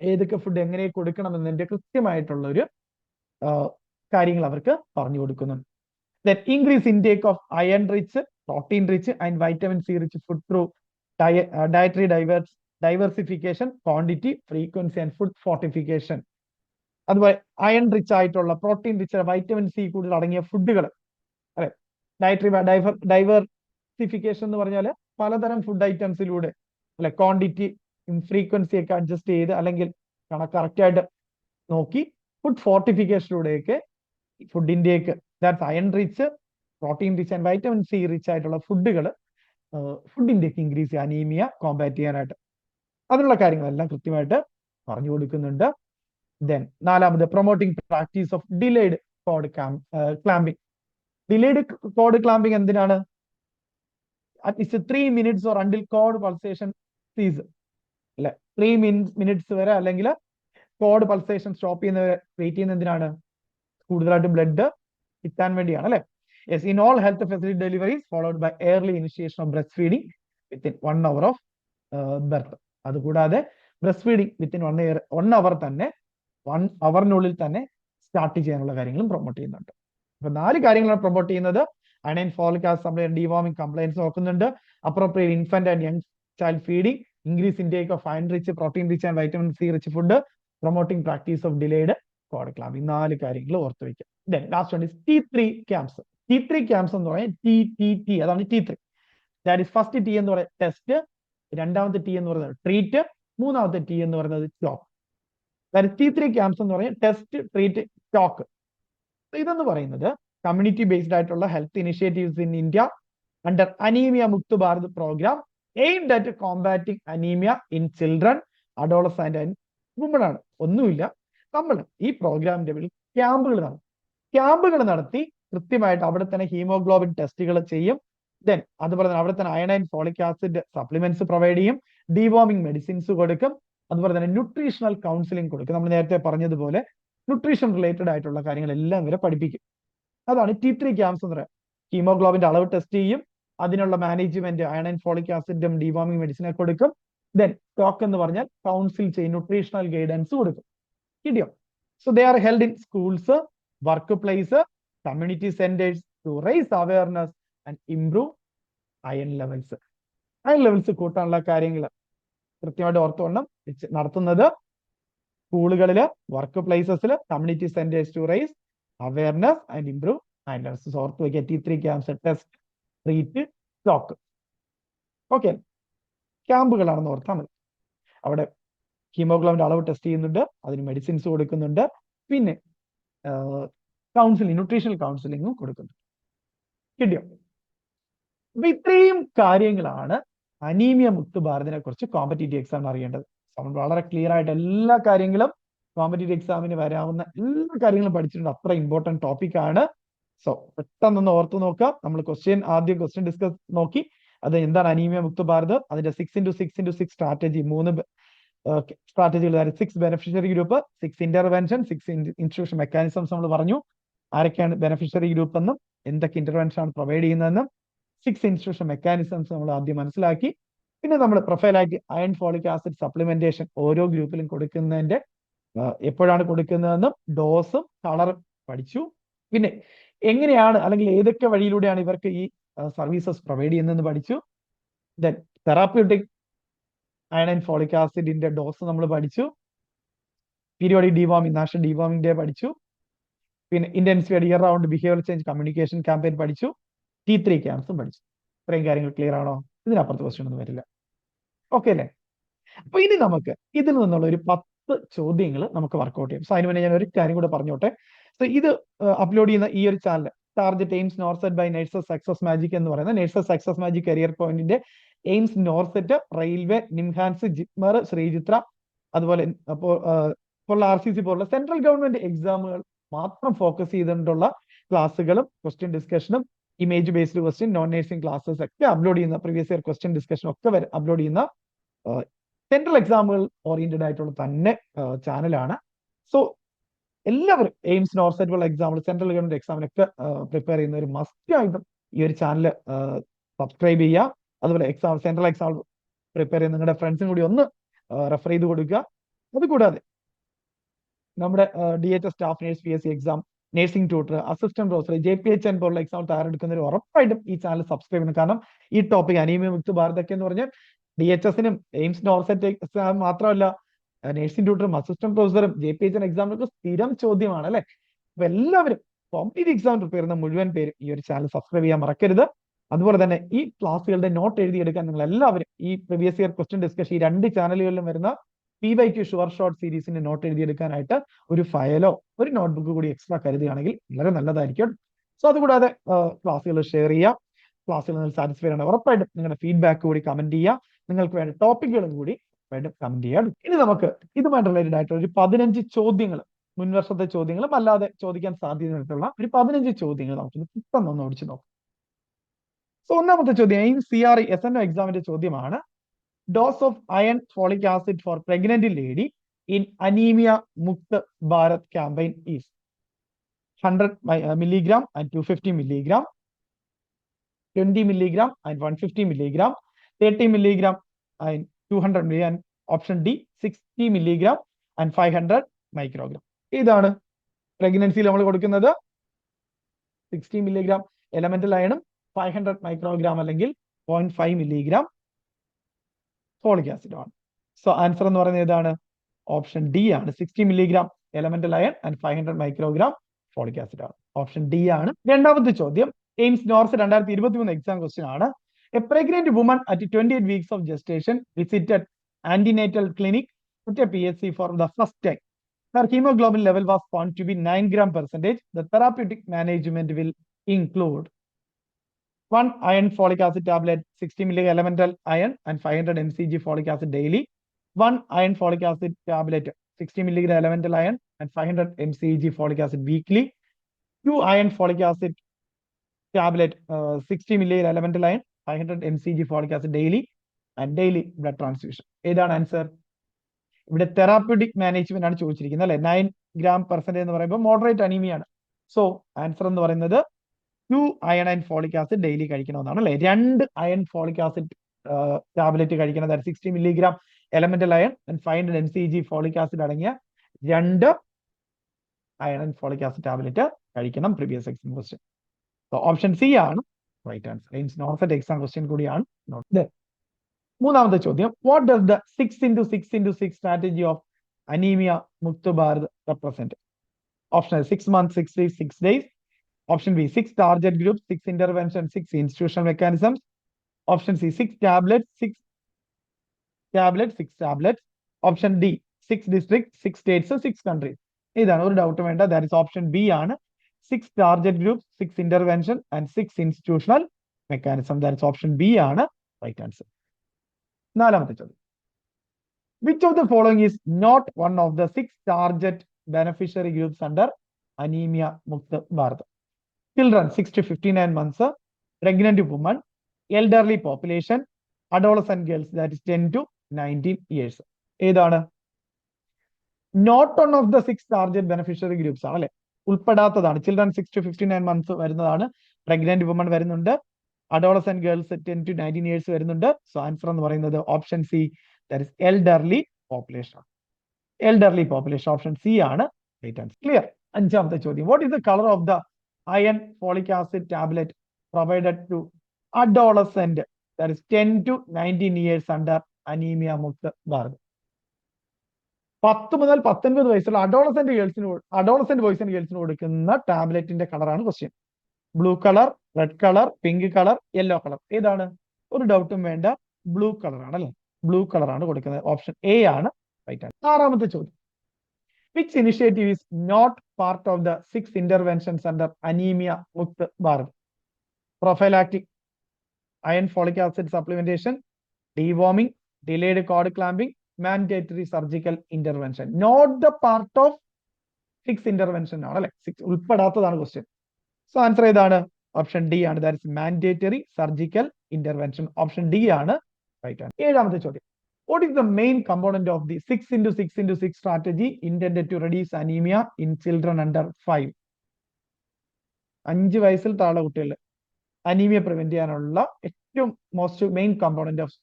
ഏതൊക്കെ ഫുഡ് എങ്ങനെ കൊടുക്കണമെന്നതിന്റെ കൃത്യമായിട്ടുള്ള ഒരു കാര്യങ്ങൾ അവർക്ക് പറഞ്ഞു കൊടുക്കുന്നുണ്ട്. Then increase intake of iron rich, protein rich and vitamin C rich food through dietary diversification, quantity, frequency and food fortification. അതുപോലെ അയൺ റിച്ച് ആയിട്ടുള്ള, പ്രോട്ടീൻ റിച്ച്, വൈറ്റമിൻ സി കൂടുതൽ അടങ്ങിയ ഫുഡുകൾ, അല്ലെ, ഡയറ്ററി ഡൈവേഴ്സിഫിക്കേഷൻ എന്ന് പറഞ്ഞാൽ പലതരം ഫുഡ് ഐറ്റംസിലൂടെ, അല്ലെ, ക്വാണ്ടിറ്റി ഫ്രീക്വൻസി ഒക്കെ അഡ്ജസ്റ്റ് ചെയ്ത് അല്ലെങ്കിൽ കറക്റ്റ് ആയിട്ട് നോക്കി ഫുഡ് ഫോർട്ടിഫിക്കേഷനിലൂടെയൊക്കെ ഫുഡിന്റെയൊക്കെ that's iron rich, protein rich and vitamin C rich ആയിട്ടുള്ള ഫുഡുകൾ ഫുഡിന്റെയൊക്കെ ഇൻക്രീസ് ചെയ്യുക, അനീമിയ കോമ്പാറ്റ് ചെയ്യാനായിട്ട്. അതിനുള്ള കാര്യങ്ങളെല്ലാം കൃത്യമായിട്ട് പറഞ്ഞു കൊടുക്കുന്നുണ്ട്. ദെൻ നാലാമത് promoting practice of delayed cord clamping. Delayed cord clamping എന്തിനാണ്? At least 3 minutes or until cord pulsation ceases, അല്ലെ, 3 minutes വരെ അല്ലെങ്കിൽ കോഡ് പൾസേഷൻ സ്റ്റോപ്പ് ചെയ്യുന്നവരെ വെയിറ്റ് ചെയ്യുന്ന എന്തിനാണ്? കൂടുതലായിട്ട് ബ്ലഡ് കിട്ടാൻ വേണ്ടിയാണ്, അല്ലെ. Yes, in all health facility deliveries followed by early initiation of breast feeding within 1 hour of birth. അതുകൂടാതെ ബ്രസ്റ്റ് ഫീഡിംഗ് വിത്തിൻ 1 hour തന്നെ, 1 hourനുള്ളിൽ തന്നെ സ്റ്റാർട്ട് ചെയ്യാനുള്ള കാര്യങ്ങളും പ്രൊമോട്ട് ചെയ്യുന്നുണ്ട്. അപ്പൊ 4 കാര്യങ്ങളാണ് പ്രൊമോട്ട് ചെയ്യുന്നത്. Iron folic acid supply, deworming compliance നോക്കുന്നുണ്ട്. Appropriate infant and young child feeding, increase intake of iron rich, protein rich and vitamin C rich food, promoting practice of delayed cord clamping. 4 കാര്യങ്ങൾ ഓർത്ത് വയ്ക്കുക. Then last one is T3 camps. T3 camps എന്ന് പറയാൻ TTT, അതാണ് T3. That is first T എന്ന് പറയുന്നത് ടെസ്റ്റ്, രണ്ടാമത്തെ T എന്ന് പറയുന്നത് ട്രീറ്റ്, മൂന്നാമത്തെ T എന്ന് പറയുന്നത് സ്റ്റോക്ക്. T3 ക്യാമ്പ്സ് എന്ന് പറയുന്നത് ടെസ്റ്റ്, ട്രീറ്റ്, സ്റ്റോക്ക്. ഇതെന്ന് പറയുന്നത് കമ്മ്യൂണിറ്റി ബേസ്ഡ് ആയിട്ടുള്ള health initiatives in India under anaemia Mukt Bharat programme aimed at combating anaemia in children, adolescent and woman ആണ്. ഒന്നുമില്ല, നമ്മൾ ഈ പ്രോഗ്രാമിന്റെ ക്യാമ്പുകൾ നടത്തി കൃത്യമായിട്ട് അവിടെ തന്നെ ഹീമോഗ്ലോബിൻ ടെസ്റ്റുകൾ ചെയ്യും. ദെൻ അതുപോലെ തന്നെ അവിടെ തന്നെ iron and folic acid supplements provide ചെയ്യും, ഡിവോമിംഗ് മെഡിസിൻസ് കൊടുക്കും, അതുപോലെ തന്നെ ന്യൂട്രീഷണൽ കൗൺസിലിംഗ് കൊടുക്കും. നമ്മൾ നേരത്തെ പറഞ്ഞതുപോലെ ന്യൂട്രീഷൻ റിലേറ്റഡ് ആയിട്ടുള്ള കാര്യങ്ങളെല്ലാം ഇവരെ പഠിപ്പിക്കും. അതാണ് T3 ക്യാമ്പ്സ് എന്ന് പറയുന്നത്. ഹീമോഗ്ലോബിന്റെ അളവ് ടെസ്റ്റ് ചെയ്യും, അതിനുള്ള മാനേജ്മെന്റ് അയൺ ആൻഡ് ഫോളിക് ആസിഡും ഡിവോമിംഗ് മെഡിസിനെ കൊടുക്കും. ദെൻ സ്റ്റോക്ക് എന്ന് പറഞ്ഞാൽ കൗൺസിൽ ചെയ്യും, ന്യൂട്രീഷണൽ ഗൈഡൻസ് കൊടുക്കും. കിട്ടിയോ? So they are held in schools, work place, community centres to raise awareness and improve iron levels. Iron levels കൂട്ടാനുള്ള കാര്യങ്ങൾ കൃത്യമായിട്ട് ഓർത്തുകൊണ്ടും നടത്തുന്നത് സ്കൂളുകളില്, വർക്ക് പ്ലേസസിൽ, community centres to raise awareness and improve iron levels. ഓർത്ത് വയ്ക്കുക T3 camps, test, treat, stock. Okay, ക്യാമ്പുകളാണെന്ന് ഓർത്താൽ മതി. അവിടെ ഹീമോഗ്ലോബിന്റെ അളവ് ടെസ്റ്റ് ചെയ്യുന്നുണ്ട്, അതിന് മെഡിസിൻസ് കൊടുക്കുന്നുണ്ട്, പിന്നെ കൗൺസിലിംഗ്, ന്യൂട്രീഷണൽ കൗൺസിലിംഗും കൊടുക്കുന്നുണ്ട്. കിട്ടിയോ? അപ്പൊ ഇത്രയും കാര്യങ്ങളാണ് അനീമിയ മുക്ത് ഭാരതിനെ കുറിച്ച് കോമ്പറ്റേറ്റീവ് എക്സാമിന് അറിയേണ്ടത്. വളരെ ക്ലിയർ ആയിട്ട് എല്ലാ കാര്യങ്ങളും കോമ്പറ്റേറ്റീവ് എക്സാമിന് വരാവുന്ന എല്ലാ കാര്യങ്ങളും പഠിച്ചിട്ടുണ്ട്. അത്ര ഇമ്പോർട്ടന്റ് ടോപ്പിക് ആണ്. സോ പെട്ടെന്നൊന്ന് ഓർത്ത് നോക്കുക. നമ്മൾ ആദ്യം ക്വസ്റ്റ്യൻ ഡിസ്കസ് നോക്കി. അത് എന്താണ് അനീമിയ മുക്ത് ഭാരത്, അതിന്റെ 6x6x6 strategy, 3 സ്ട്രാറ്റജികൾ, 6 beneficiary group, 6 intervention, 6 institution mechanisms നമ്മൾ പറഞ്ഞു. ആരൊക്കെയാണ് ബെനിഫിഷ്യറി ഗ്രൂപ്പ് എന്നും എന്തൊക്കെ ഇന്റർവെൻഷൻ ആണ് പ്രൊവൈഡ് ചെയ്യുന്നതെന്നും 6 ഇൻസ്റ്റിറ്റ്യൂഷൻ മെക്കാനിസംസ് നമ്മൾ ആദ്യം മനസ്സിലാക്കി. പിന്നെ നമ്മൾ പ്രൊഫൈലായിട്ട് അയൺ ഫോളിക് ആസിഡ് സപ്ലിമെന്റേഷൻ ഓരോ ഗ്രൂപ്പിലും കൊടുക്കുന്നതിന്റെ എപ്പോഴാണ് കൊടുക്കുന്നതെന്നും ഡോസും കളറും പഠിച്ചു. പിന്നെ എങ്ങനെയാണ് അല്ലെങ്കിൽ ഏതൊക്കെ വഴിയിലൂടെയാണ് ഇവർക്ക് ഈ സർവീസസ് പ്രൊവൈഡ് ചെയ്യുന്നതെന്ന് പഠിച്ചു. Then therapeutic iron and folic ആസിഡിന്റെ ഡോസ് നമ്മൾ പഠിച്ചു. Periodic deworming, national deworming day പഠിച്ചു. പിന്നെ intensified year round behaviour change communication campaign പഠിച്ചു. T3 ക്യാമ്പ്സും പഠിച്ചു. ഇത്രയും കാര്യങ്ങൾ ക്ലിയർ ആണോ? ഇതിനപ്പുറത്ത് ക്വസ്റ്റ്യൻ ഒന്നും വരില്ല. ഓക്കെ അല്ലേ? അപ്പൊ ഇനി നമുക്ക് ഇതിൽ നിന്നുള്ള ഒരു 10 ചോദ്യങ്ങൾ നമുക്ക് വർക്ക്ഔട്ട് ചെയ്യാം. സോ അതിന് വേണ്ടി ഞാൻ ഒരു കാര്യം കൂടെ പറഞ്ഞോട്ടെ. സോ ഇത് അപ്ലോഡ് ചെയ്യുന്ന ഈ ഒരു channel target AIIMS NORCET by nurses success magic എന്ന് പറയുന്ന നഴ്സസ് സക്സസ് മാജിക് കരിയർ പോയിന്റിന്റെ AIIMS NORCET, railway, NIMHANS, JIPMER, Sreechitra, അതുപോലെ RCC പോലുള്ള സെൻട്രൽ ഗവൺമെന്റ് എക്സാമുകൾ മാത്രം ഫോക്കസ് ചെയ്തുകൊണ്ടുള്ള ക്ലാസ്സുകളും ക്വസ്റ്റ്യൻ ഡിസ്കഷനും image based question, non nursing classes ഒക്കെ അപ്ലോഡ് ചെയ്യുന്ന, പ്രീവിയസ് ഇയർ ക്വസ്റ്റ്യൻ ഡിസ്കഷൻ ഒക്കെ അപ്ലോഡ് ചെയ്യുന്ന സെൻട്രൽ എക്സാമുകൾ ഓറിയന്റഡ് ആയിട്ടുള്ള തന്നെ ചാനലാണ്. സോ എല്ലാവരും എയിംസ് നോർസെറ്റ് പോലുള്ള എക്സാമ്പിൾ സെൻട്രൽ ഗവൺമെന്റ് എക്സാമിനൊക്കെ പ്രിപ്പയർ ചെയ്യുന്നവർ മസ്റ്റ് ആയിട്ടും ഈ ഒരു ചാനൽ സബ്സ്ക്രൈബ് ചെയ്യുക. അതുപോലെ സെൻട്രൽ എക്സാം പ്രിപ്പയർ ചെയ്യുന്ന നിങ്ങളുടെ ഫ്രണ്ട്സിനും കൂടി ഒന്ന് റെഫർ ചെയ്ത് കൊടുക്കുക. അതുകൂടാതെ നമ്മുടെ DHS staff nurse PSC exam, nursing tutor, assistant professor, JPHN പോലുള്ള എക്സാം തയ്യാറെടുക്കുന്നവർ ഉറപ്പായിട്ടും ഈ ചാനൽ സബ്സ്ക്രൈബ് ചെയ്യണം. കാരണം ഈ ടോപ്പിക് അനീമിയ മുക്ത് ഭാരതൊക്കെ എന്ന് പറഞ്ഞാൽ DHSനും എയിംസ് നോർസെറ്റ് എക്സാം മാത്രമല്ല, നേഴ്സിംഗ് ട്യൂട്ടറും അസിസ്റ്റന്റ് പ്രൊഫസറും JPHN എക്സാമിനൊക്കെ സ്ഥിരം ചോദ്യമാണ് അല്ലെ. അപ്പൊ എല്ലാവരും കോമ്പറ്റീവ് എക്സാം പ്രിപ്പയർ ചെയ്യുന്ന മുഴുവൻ പേരും ഈ ഒരു ചാനൽ സബ്സ്ക്രൈബ് ചെയ്യാൻ മറക്കരുത്. അതുപോലെ തന്നെ ഈ ക്ലാസ്സുകളുടെ നോട്ട് എഴുതിയെടുക്കാൻ നിങ്ങൾ എല്ലാവരും ഈ പ്രീവിയസ് ഇയർ ക്വസ്റ്റ്യൻ ഡിസ്കഷൻ ഈ 2 ചാനലുകളിലും വരുന്ന PYQ ഷുവർ ഷോർട്ട് സീരീസിന്റെ നോട്ട് എഴുതിയെടുക്കാനായിട്ട് ഒരു ഫയലോ ഒരു നോട്ട്ബുക്ക് കൂടി എക്സ്ട്രാ കരുതുകയാണെങ്കിൽ വളരെ നല്ലതായിരിക്കും. സോ അതുകൂടാതെ ക്ലാസ്സുകൾ ഷെയർ ചെയ്യുക. ക്ലാസ്സുകൾ നിങ്ങൾ സാറ്റിസ്ഫൈഡ് ആണ് ഉറപ്പായിട്ടും നിങ്ങളുടെ ഫീഡ്ബാക്ക് കൂടി കമന്റ് ചെയ്യുക. നിങ്ങൾക്ക് വേണ്ട ടോപ്പിക്കുകളും കൂടി കമന്റ് ചെയ്യാം. ഇനി നമുക്ക് ഇതുമായിട്ട് റിലേറ്റഡ് ആയിട്ടുള്ള ഒരു 15 ചോദ്യങ്ങൾ, മുൻവർഷത്തെ ചോദ്യങ്ങളും അല്ലാതെ ചോദിക്കാൻ സാധ്യതയായിട്ടുള്ള ഒരു 15 ചോദ്യങ്ങൾ നമുക്ക് പെട്ടെന്ന് ഒന്ന് ഓടിച്ചു നോക്കാം. സോ ഒന്നാമത്തെ ചോദ്യം CRE SNO എക്സാമിന്റെ ചോദ്യമാണ്. Dose of iron folic acid for pregnant lady in anaemia Mukt Bharat campaign is 100 mg and 250 mg, 20 mg and 150 mg, 30 mg and 200 mg, and option D 60 mg and 500 microgram. ഇതാണ് പ്രഗ്നൻസിയിൽ നമ്മൾ കൊടുക്കുന്നത് 60 mg എലമെന്റൽ അയണും 500 മൈക്രോഗ്രാം അല്ലെങ്കിൽ 0.5 mg ഫോളിക് ആസിഡും ആണ്. സോ ആൻസർ എന്ന് പറയുന്നത് ഏതാണ്? ഓപ്ഷൻ D ആണ്. 60 mg elemental iron and 500 microgram folic acid ആണ്. ഓപ്ഷൻ D ആണ്. രണ്ടാമത്തെ ചോദ്യം എയിംസ് നോർസ് 2023 എക്സാം ക്വസ്റ്റ്യൻ ആണ്. A pregnant woman at 28 weeks of gestation visited antenatal clinic at a PSC for the first time. Her hemoglobin level was found to be 9 gram percentage. The therapeutic management will include 1 iron folic acid tablet, 60 mg elemental iron and 500 mcg folic acid daily. 1 iron folic acid tablet, 60 mg elemental iron and 500 mcg folic acid weekly. 2 iron folic acid tablet, 60 mg elemental iron, 500 mcg folic acid daily and daily blood transfusion. ഏതാണ് ആൻസർ? ഇവിടെ തെറാപ്യൂട്ടിക് മാനേജ്മെന്റ് ആണ് ചോദിച്ചിരിക്കുന്നത് അല്ലെ. 9 gram percentage എന്ന് പറയുമ്പോൾ മോഡറേറ്റ് അനീമിയ ആണ്. സോ ആൻസർ എന്ന് പറയുന്നത് 2 iron and folic acid daily കഴിക്കണമെന്നാണ് അല്ലെ. 2 iron folic acid ടാബ്ലറ്റ് കഴിക്കണം. 60 mg elemental iron and 500 mcg folic acid അടങ്ങിയ 2 iron and folic acid tablet കഴിക്കണം. Previous exam question. So option C ആണ് right answer. AIIMS NORCET exam question കൂടിയാണ്. മൂന്നാമത്തെ ചോദ്യം what does the 6x6x6 strategy of anaemia Mukt Bharat represent? Option 6 months 6 weeks 6 days. Option B 6 target groups 6 intervention 6 institutional mechanisms. Option C 6 tablets 6 tablets. Option D 6 districts 6 states 6 countries. ഇതാണ് ഒരു ഡൗട്ട് വേണ്ട. ദാറ്റ് ഇസ് ഓപ്ഷൻ B ആണ്. 6 target groups 6 intervention and 6 institutional mechanism. That is option B ആണ് റൈറ്റ് ആൻസർ. നാലാമത്തെ ചോദ്യം which of the following is not one of the 6 target beneficiary groups under anemia mukt bharat? Children 6 to 59 months, pregnant woman, elderly population, adolescent girls, that is 10 to 19 years. ഏതാണ്? Not one of the 6 target beneficiary groups ആണ് അല്ലെ. ഉൾപ്പെടാത്തതാണ്. ചിൽഡ്രൻ 6 to 59 months വരുന്നതാണ്. പ്രഗ്നന്റ് വുമൺ വരുന്നുണ്ട്. അഡോളസെന്റ് ഗേൾസ് 10 to 19 years വരുന്നുണ്ട്. സോ ആൻസർ എന്ന് പറയുന്നത് option C, that is elderly population. Elderly population option C ആണ് റൈറ്റ് ആൻസർ. ക്ലിയർ. അഞ്ചാമത്തെ ചോദ്യം what is the colour of the iron folic acid tablet provided to adolescent, that is 10 to 19 years under anemia mukt bharat? 10 മുതൽ 19 വയസ്സുള്ള അഡോളസെന്റ് ബോയ്സ് ആൻഡ് ഗേൾസിന് കൊടുക്കുന്ന ടാബ്ലറ്റിന്റെ കളറാണ് question. Blue colour, red colour, pink colour, yellow colour. ഏതാണ്? ഒരു ഡൗട്ടും വേണ്ട, ബ്ലൂ കളർ ആണ് അല്ലെ. ബ്ലൂ കളർ ആണ് കൊടുക്കുന്നത്. ഓപ്ഷൻ A ആണ് റൈറ്റ് ആൻസർ. ആറാമത്തെ ചോദ്യം which initiative is not part of the 6 interventions under anemia mukt bharat? Prophylactic iron folic acid supplementation, deworming, delayed cord clamping, mandatory surgical intervention. Not the part of 6 intervention ആണ് അല്ലെ. 6 ഉൾപ്പെടാത്തതാണ് ക്വസ്റ്റ്യൻ. സോ ആൻസർ ഏതാണ്? ഓപ്ഷൻ D ആണ്. That is mandatory surgical intervention. Option D ആണ് റൈറ്റ് ആൻസർ. ഏഴാമത്തെ ചോദ്യം What is the main component of the 6x6x6 strategy intended to reduce anemia in children under 5? 5 വയസ്സിൽ താഴെ കുട്ടികൾ അനീമിയ പ്രിവെന്റ് ചെയ്യാനുള്ള ഏറ്റവും main component of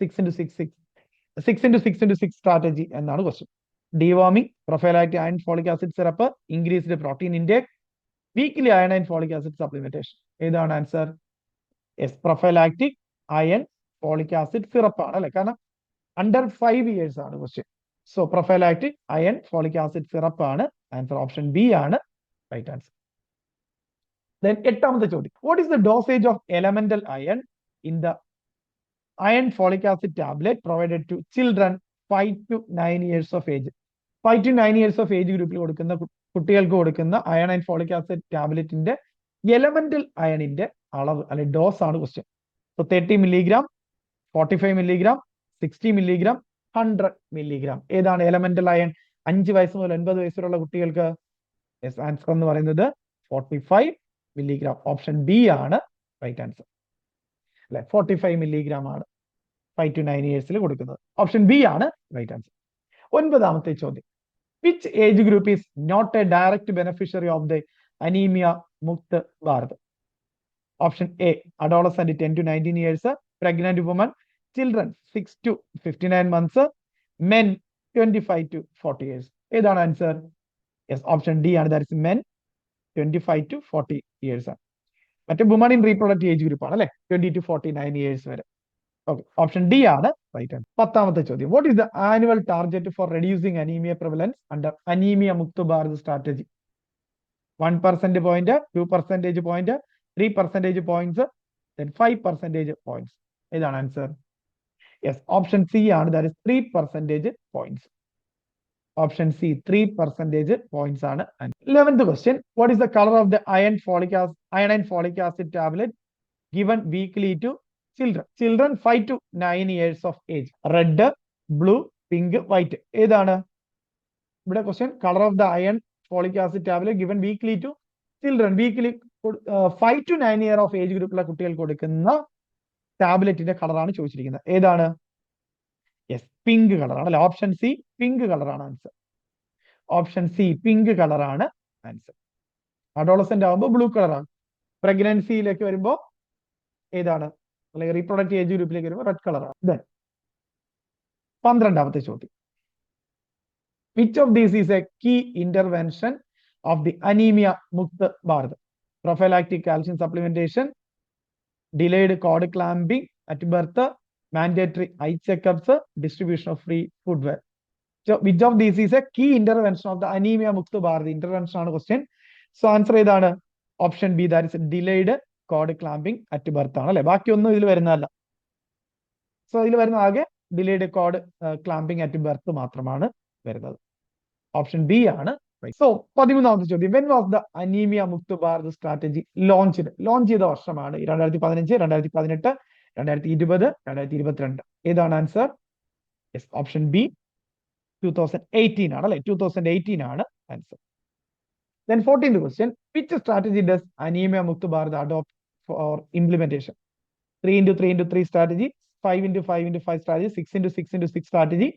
6x6x6 strategy എന്നാണ് question. Deworming, prophylactic iron folic acid syrup, increased protein intake, weekly iron and folic acid supplementation. ഏതാണ് answer? Yes, prophylactic iron folic acid syrup ആണ് അല്ലെ, കാരണം അണ്ടർ 5 years ആണ് question. So prophylactic iron folic acid syrup ആണ് ആൻസർ. ഓപ്ഷൻ ബി ആണ് റൈറ്റ് ആൻസർ. Then എട്ടാമത്തെ ചോദ്യം, what is the dosage of elemental iron in the iron folic acid tablet provided to children 5 to 9 years of age? 5 to 9 years of age ഗ്രൂപ്പിൽ കൊടുക്കുന്ന കുട്ടികൾക്ക് കൊടുക്കുന്ന അയൺ ആൻഡ് ഫോളിക് ആസിഡ് ടാബ്ലറ്റിന്റെ എലമെന്റൽ അയണിന്റെ അളവ് അല്ലെ ഡോസ് ആണ് question. So 30 milligram, 45 milligram, 60 milligram, 100 milligram. ഏതാണ് എലമെന്റൽ അയൺ 5 വയസ്സ് മുതൽ 9 വയസ്സ് വരെയുള്ള കുട്ടികൾക്ക്? യെസ്, ആൻസർ എന്ന് പറയുന്നത് 45 milligram. ഓപ്ഷൻ ബി ആണ് റൈറ്റ് ആൻസർ അല്ലെ. 45 milligram ആണ് 5 to 9 years കൊടുക്കുന്നത്. ഓപ്ഷൻ ബി ആണ് റൈറ്റ് ആൻസർ. ഒൻപതാമത്തെ ചോദ്യം, which age group is not a direct beneficiary of the anaemia Mukt Bharat? Option A adolescent 10 to 19 years, pregnant woman, children 6 to 59 months, men 25 to 40 years. ഏതാണ് ആൻസർ? യെസ്, ഓപ്ഷൻ ഡി ആണ്. That is men 25 to 40 years ആണ്. മറ്റേ woman in reproductive age group ആണ് അല്ലെ, 20 to 49 years വരെ. ഓക്കെ, ഓപ്ഷൻ ഡി ആണ് റൈറ്റ് ആൻസർ. പത്താമത്തെ ചോദ്യം, what is the annual target for reducing anaemia prevalence under anaemia Mukt Bharat strategy? 1% point, 2% point, 3% points, then 5% points. ഏതാണ് ആൻസർ? യെസ്, ഓപ്ഷൻ സി ആണ്. That is 3% points. Option C 3% points ആണ്. 11th question, what is the color of the iron and folic acid tablet given weekly to children 5 to 9 years of age? Red, blue, pink, white. ഏതാണ് ഇവിടെ question? Colour of the iron folic acid tablet given weekly to children. Weekly 5 to 9 year of age ഗ്രൂപ്പിലെ കുട്ടികൾക്ക് കൊടുക്കുന്ന ടാബ്ലറ്റിന്റെ കളറാണ് ചോദിച്ചിരിക്കുന്നത്. ഏതാണ്? യെസ്, പിങ്ക് കളറാണ് അല്ലെ. ഓപ്ഷൻ സി പിങ്ക് കളറാണ് ആൻസർ. ഓപ്ഷൻ സി പിങ്ക് കളറാണ് ആൻസർ. അഡോളസെന്റ് ആകുമ്പോൾ ബ്ലൂ കളറാണ്. പ്രഗ്നൻസിയിലേക്ക് വരുമ്പോൾ ഏതാണ്? അല്ലെങ്കിൽ റീപ്രൊഡക്റ്റീവ് ഏജ് ഗ്രൂപ്പിലേക്ക് വരുമ്പോൾ റെഡ് കളറാണ്. ദെൻ 12ാമത്തെ ചോദ്യം, which of these is a key intervention of the anemia mukt bharat? Prophylactic calcium supplementation, delayed cord clamping at birth, mandatory eye checkups, distribution of free foodware. So which of these is a key intervention of the anemia mukt bharat? Intervention ആണ് question. So answer ഏതാണ്? Option B, that is delayed cord clamping at birth ആണ് അല്ലെ. ബാക്കിയൊന്നും ഇതിൽ വരുന്നതല്ല. സോ ഇതിൽ വരുന്ന ആകെ delayed cord clamping at birth മാത്രമാണ് വരുന്നത്. ഓപ്ഷൻ ബി ആണ്. സോ 13ാമത്തെ ചോദ്യം, when was the anaemia Mukt Bharat strategy launch ചെയ്ത വർഷമാണ്? 2015, 2018, 2020, 2022. ഏതാണ് ആൻസർ? യെസ്, ഓപ്ഷൻ ബി 2018 ആണ് അല്ലെ. 2018 ആണ് answer. Then 14th question, which strategy does anemia mukt bharat adopt for implementation? 3x3x3 strategy, 5x5x5 strategy, 6x6x6 strategy,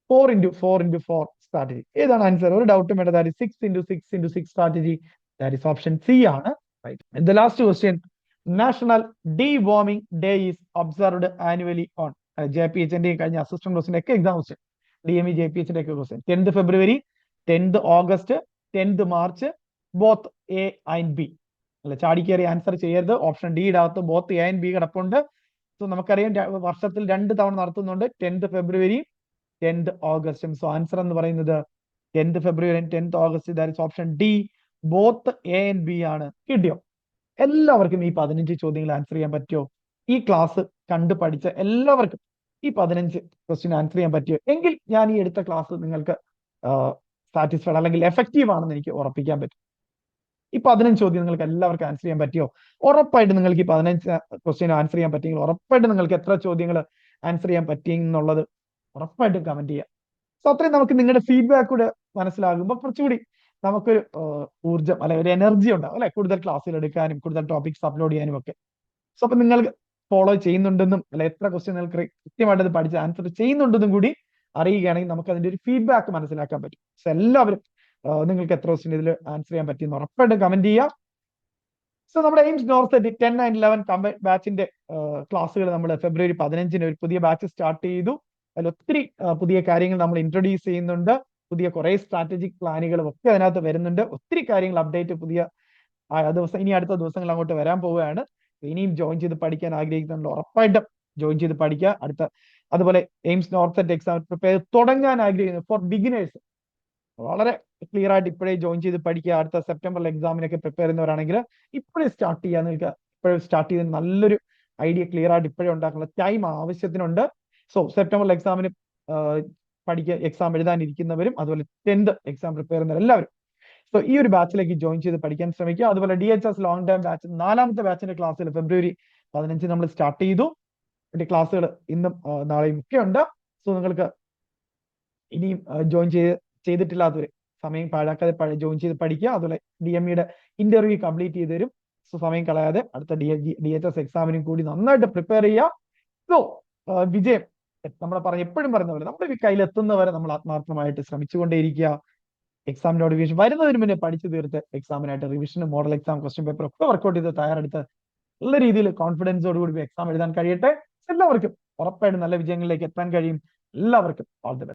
4x4x4 strategy. ഏതാണ് ആൻസർ? ഒരു ഡൗട്ടും വേണ്ട. That is 6x6x6 strategy. That is option C ആണ് right. The last question, national deworming day is observed annually on? JPHന്റെ കഴിഞ്ഞ അസിസ്റ്റന്റ് ക്വസ്റ്റ്യൻ ഒക്കെ എക്സാം ക്വസ്റ്റ്യൻ, DME JPHന്റെ ഒക്കെ question. 10th February, 10th August, 10th March, both A and B അല്ല. ചാടിക്കേറി ആൻസർ ചെയ്യരുത്. ഓപ്ഷൻ ഡി ഇടകത്ത് ബോത്ത് എ ആൻഡ് ബി കിടപ്പുണ്ട്. സോ നമുക്കറിയാം വർഷത്തിൽ 2 തവണ നടത്തുന്നുണ്ട്, 10th February, 10th August. So answer എന്ന് പറയുന്നത് 10th February and 10th August. That is option D, both A and B ആണ്. കിട്ടിയോ? എല്ലാവർക്കും ഈ 15 ചോദ്യങ്ങൾ ആൻസർ ചെയ്യാൻ പറ്റുമോ? ഈ ക്ലാസ് കണ്ടു പഠിച്ച എല്ലാവർക്കും ഈ 15 ക്വസ്റ്റ്യൻ ആൻസർ ചെയ്യാൻ പറ്റുമോ? എങ്കിൽ ഞാൻ ഈ എടുത്ത ക്ലാസ് നിങ്ങൾക്ക് സാറ്റിസ്ഫൈഡ് അല്ലെങ്കിൽ എഫക്റ്റീവ് ആണെന്ന് എനിക്ക് ഉറപ്പിക്കാൻ പറ്റും. ഈ 15 ചോദ്യം നിങ്ങൾക്ക് എല്ലാവർക്കും ആൻസർ ചെയ്യാൻ പറ്റുമോ? ഉറപ്പായിട്ട് നിങ്ങൾക്ക് ഈ 15 ക്വസ്റ്റ്യൻ ആൻസർ ചെയ്യാൻ പറ്റിയെങ്കിൽ ഉറപ്പായിട്ട് നിങ്ങൾക്ക് എത്ര ചോദ്യങ്ങൾ ആൻസർ ചെയ്യാൻ പറ്റിയെന്നുള്ളത് ഉറപ്പായിട്ടും കമന്റ് ചെയ്യാം. സോ അത്രയും നമുക്ക് നിങ്ങളുടെ ഫീഡ്ബാക്ക് കൂടെ മനസ്സിലാകുമ്പോൾ കുറച്ചുകൂടി നമുക്കൊരു ഊർജ്ജം അല്ലെങ്കിൽ ഒരു എനർജി ഉണ്ടാവും അല്ലെ, കൂടുതൽ ക്ലാസ്സുകൾ എടുക്കാനും കൂടുതൽ ടോപ്പിക്സ് അപ്ലോഡ് ചെയ്യാനും ഒക്കെ. സോ അപ്പൊ നിങ്ങൾക്ക് ഫോളോ ചെയ്യുന്നുണ്ടെന്നും അല്ല എത്ര ക്വസ്റ്റ്യൻ നിങ്ങൾക്ക് കൃത്യമായിട്ട് അത് പഠിച്ച് ആൻസർ ചെയ്യുന്നുണ്ടെന്നും കൂടി അറിയുകയാണെങ്കിൽ നമുക്ക് അതിന്റെ ഒരു ഫീഡ്ബാക്ക് മനസ്സിലാക്കാൻ പറ്റും. സോ എല്ലാവരും നിങ്ങൾക്ക് എത്ര ക്വസ്റ്റ്യൻ ഇതിൽ ആൻസർ ചെയ്യാൻ പറ്റിയെന്ന് ഉറപ്പായിട്ടും കമന്റ് ചെയ്യുക. സോ നമ്മുടെ എയിംസ് നോർത്ത് 10 and 11 കമ്പൈൻഡ് ബാച്ചിന്റെ ക്ലാസ്സുകൾ നമ്മൾ ഫെബ്രുവരി 15 ഒരു പുതിയ ബാച്ച് സ്റ്റാർട്ട് ചെയ്തു. അതിൽ ഒത്തിരി പുതിയ കാര്യങ്ങൾ നമ്മൾ ഇൻട്രൊഡ്യൂസ് ചെയ്യുന്നുണ്ട്. പുതിയ കുറെ സ്ട്രാറ്റജിക് പ്ലാനുകളും ഒക്കെ അതിനകത്ത് വരുന്നുണ്ട്. ഒത്തിരി കാര്യങ്ങൾ അപ്ഡേറ്റ് പുതിയ ദിവസം ഇനി അടുത്ത ദിവസങ്ങൾ അങ്ങോട്ട് വരാൻ പോവുകയാണ്. ഇനിയും ജോയിൻ ചെയ്ത് പഠിക്കാൻ ആഗ്രഹിക്കുന്നുണ്ട് ഉറപ്പായിട്ടും ജോയിൻ ചെയ്ത് പഠിക്കുക. അതുപോലെ എയിംസ് നോർത്ത് എക്സാം പ്രിപ്പയർ തുടങ്ങാൻ ആഗ്രഹിക്കുന്നു ഫോർ ബിഗിനേഴ്സ് വളരെ ക്ലിയർ ആയിട്ട് ഇപ്പോഴേ ജോയിൻ ചെയ്ത് പഠിക്കുക. അടുത്ത സെപ്റ്റംബറിൽ എക്സാമിനൊക്കെ പ്രിപ്പയർ ചെയ്യുന്നവരാണെങ്കിൽ ഇപ്പോഴേ സ്റ്റാർട്ട് ചെയ്യാൻ നിങ്ങൾക്ക് ഇപ്പോഴും സ്റ്റാർട്ട് ചെയ്ത് നല്ലൊരു ഐഡിയ ക്ലിയർ ആയിട്ട് ഇപ്പോഴേ ഉണ്ടാക്കുന്ന ടൈം ആവശ്യത്തിനുണ്ട്. സോ സെപ്റ്റംബറിൽ എക്സാമിന് എക്സാം എഴുതാനിരിക്കുന്നവരും അതുപോലെ 10th എക്സാം പ്രിപ്പയർ ചെയ്യുന്നവർ എല്ലാവരും സോ ഈ ഒരു ബാച്ചിലേക്ക് ജോയിൻ ചെയ്ത് പഠിക്കാൻ ശ്രമിക്കുക. അതുപോലെ DHS ലോങ് ടൈം ബാച്ച് 4ാമത്തെ ബാച്ചിന്റെ ക്ലാസ്സിൽ ഫെബ്രുവരി 15 നമ്മൾ സ്റ്റാർട്ട് ചെയ്തു. അതിന്റെ ക്ലാസ്സുകൾ ഇന്നും നാളെയും ഒക്കെ ഉണ്ട്. സോ നിങ്ങൾക്ക് ഇനിയും ജോയിൻ ചെയ്തിട്ടില്ലാത്തവര് സമയം പാഴാക്കാതെ ജോയിൻ ചെയ്ത് പഠിക്കുക. അതുപോലെ DME ഇന്റർവ്യൂ കംപ്ലീറ്റ് ചെയ്ത് തരും. സോ സമയം കളയാതെ അടുത്ത DHS എക്സാമിനും കൂടി നന്നായിട്ട് പ്രിപ്പയർ ചെയ്യുക. സോ വിജയം എപ്പോഴും പറയുന്ന പോലെ നമ്മുടെ കയ്യിലെത്തുന്നവരെ നമ്മൾ ആത്മാർത്ഥമായിട്ട് ശ്രമിച്ചുകൊണ്ടേയിരിക്കുക. എക്സാം നോട്ടിഫിക്കേഷൻ വരുന്നതിന് മുന്നേ പഠിച്ചു തീർത്ത് എക്സാമിനായിട്ട് റിവിഷനും മോഡൽ എക്സാം ക്വസ്റ്റ്യൻ പേപ്പർ ഒക്കെ വർക്ക്ഔട്ട് ചെയ്ത് തയ്യാറെടുത്ത് നല്ല രീതിയിൽ കോൺഫിഡൻസോടുകൂടി എക്സാം എഴുതാൻ കഴിയട്ടെ. എല്ലാവർക്കും ഉറപ്പായിട്ടും നല്ല വിജയങ്ങളിലേക്ക് എത്താൻ കഴിയും. എല്ലാവർക്കും ഓൾ ദി ബെസ്റ്റ്.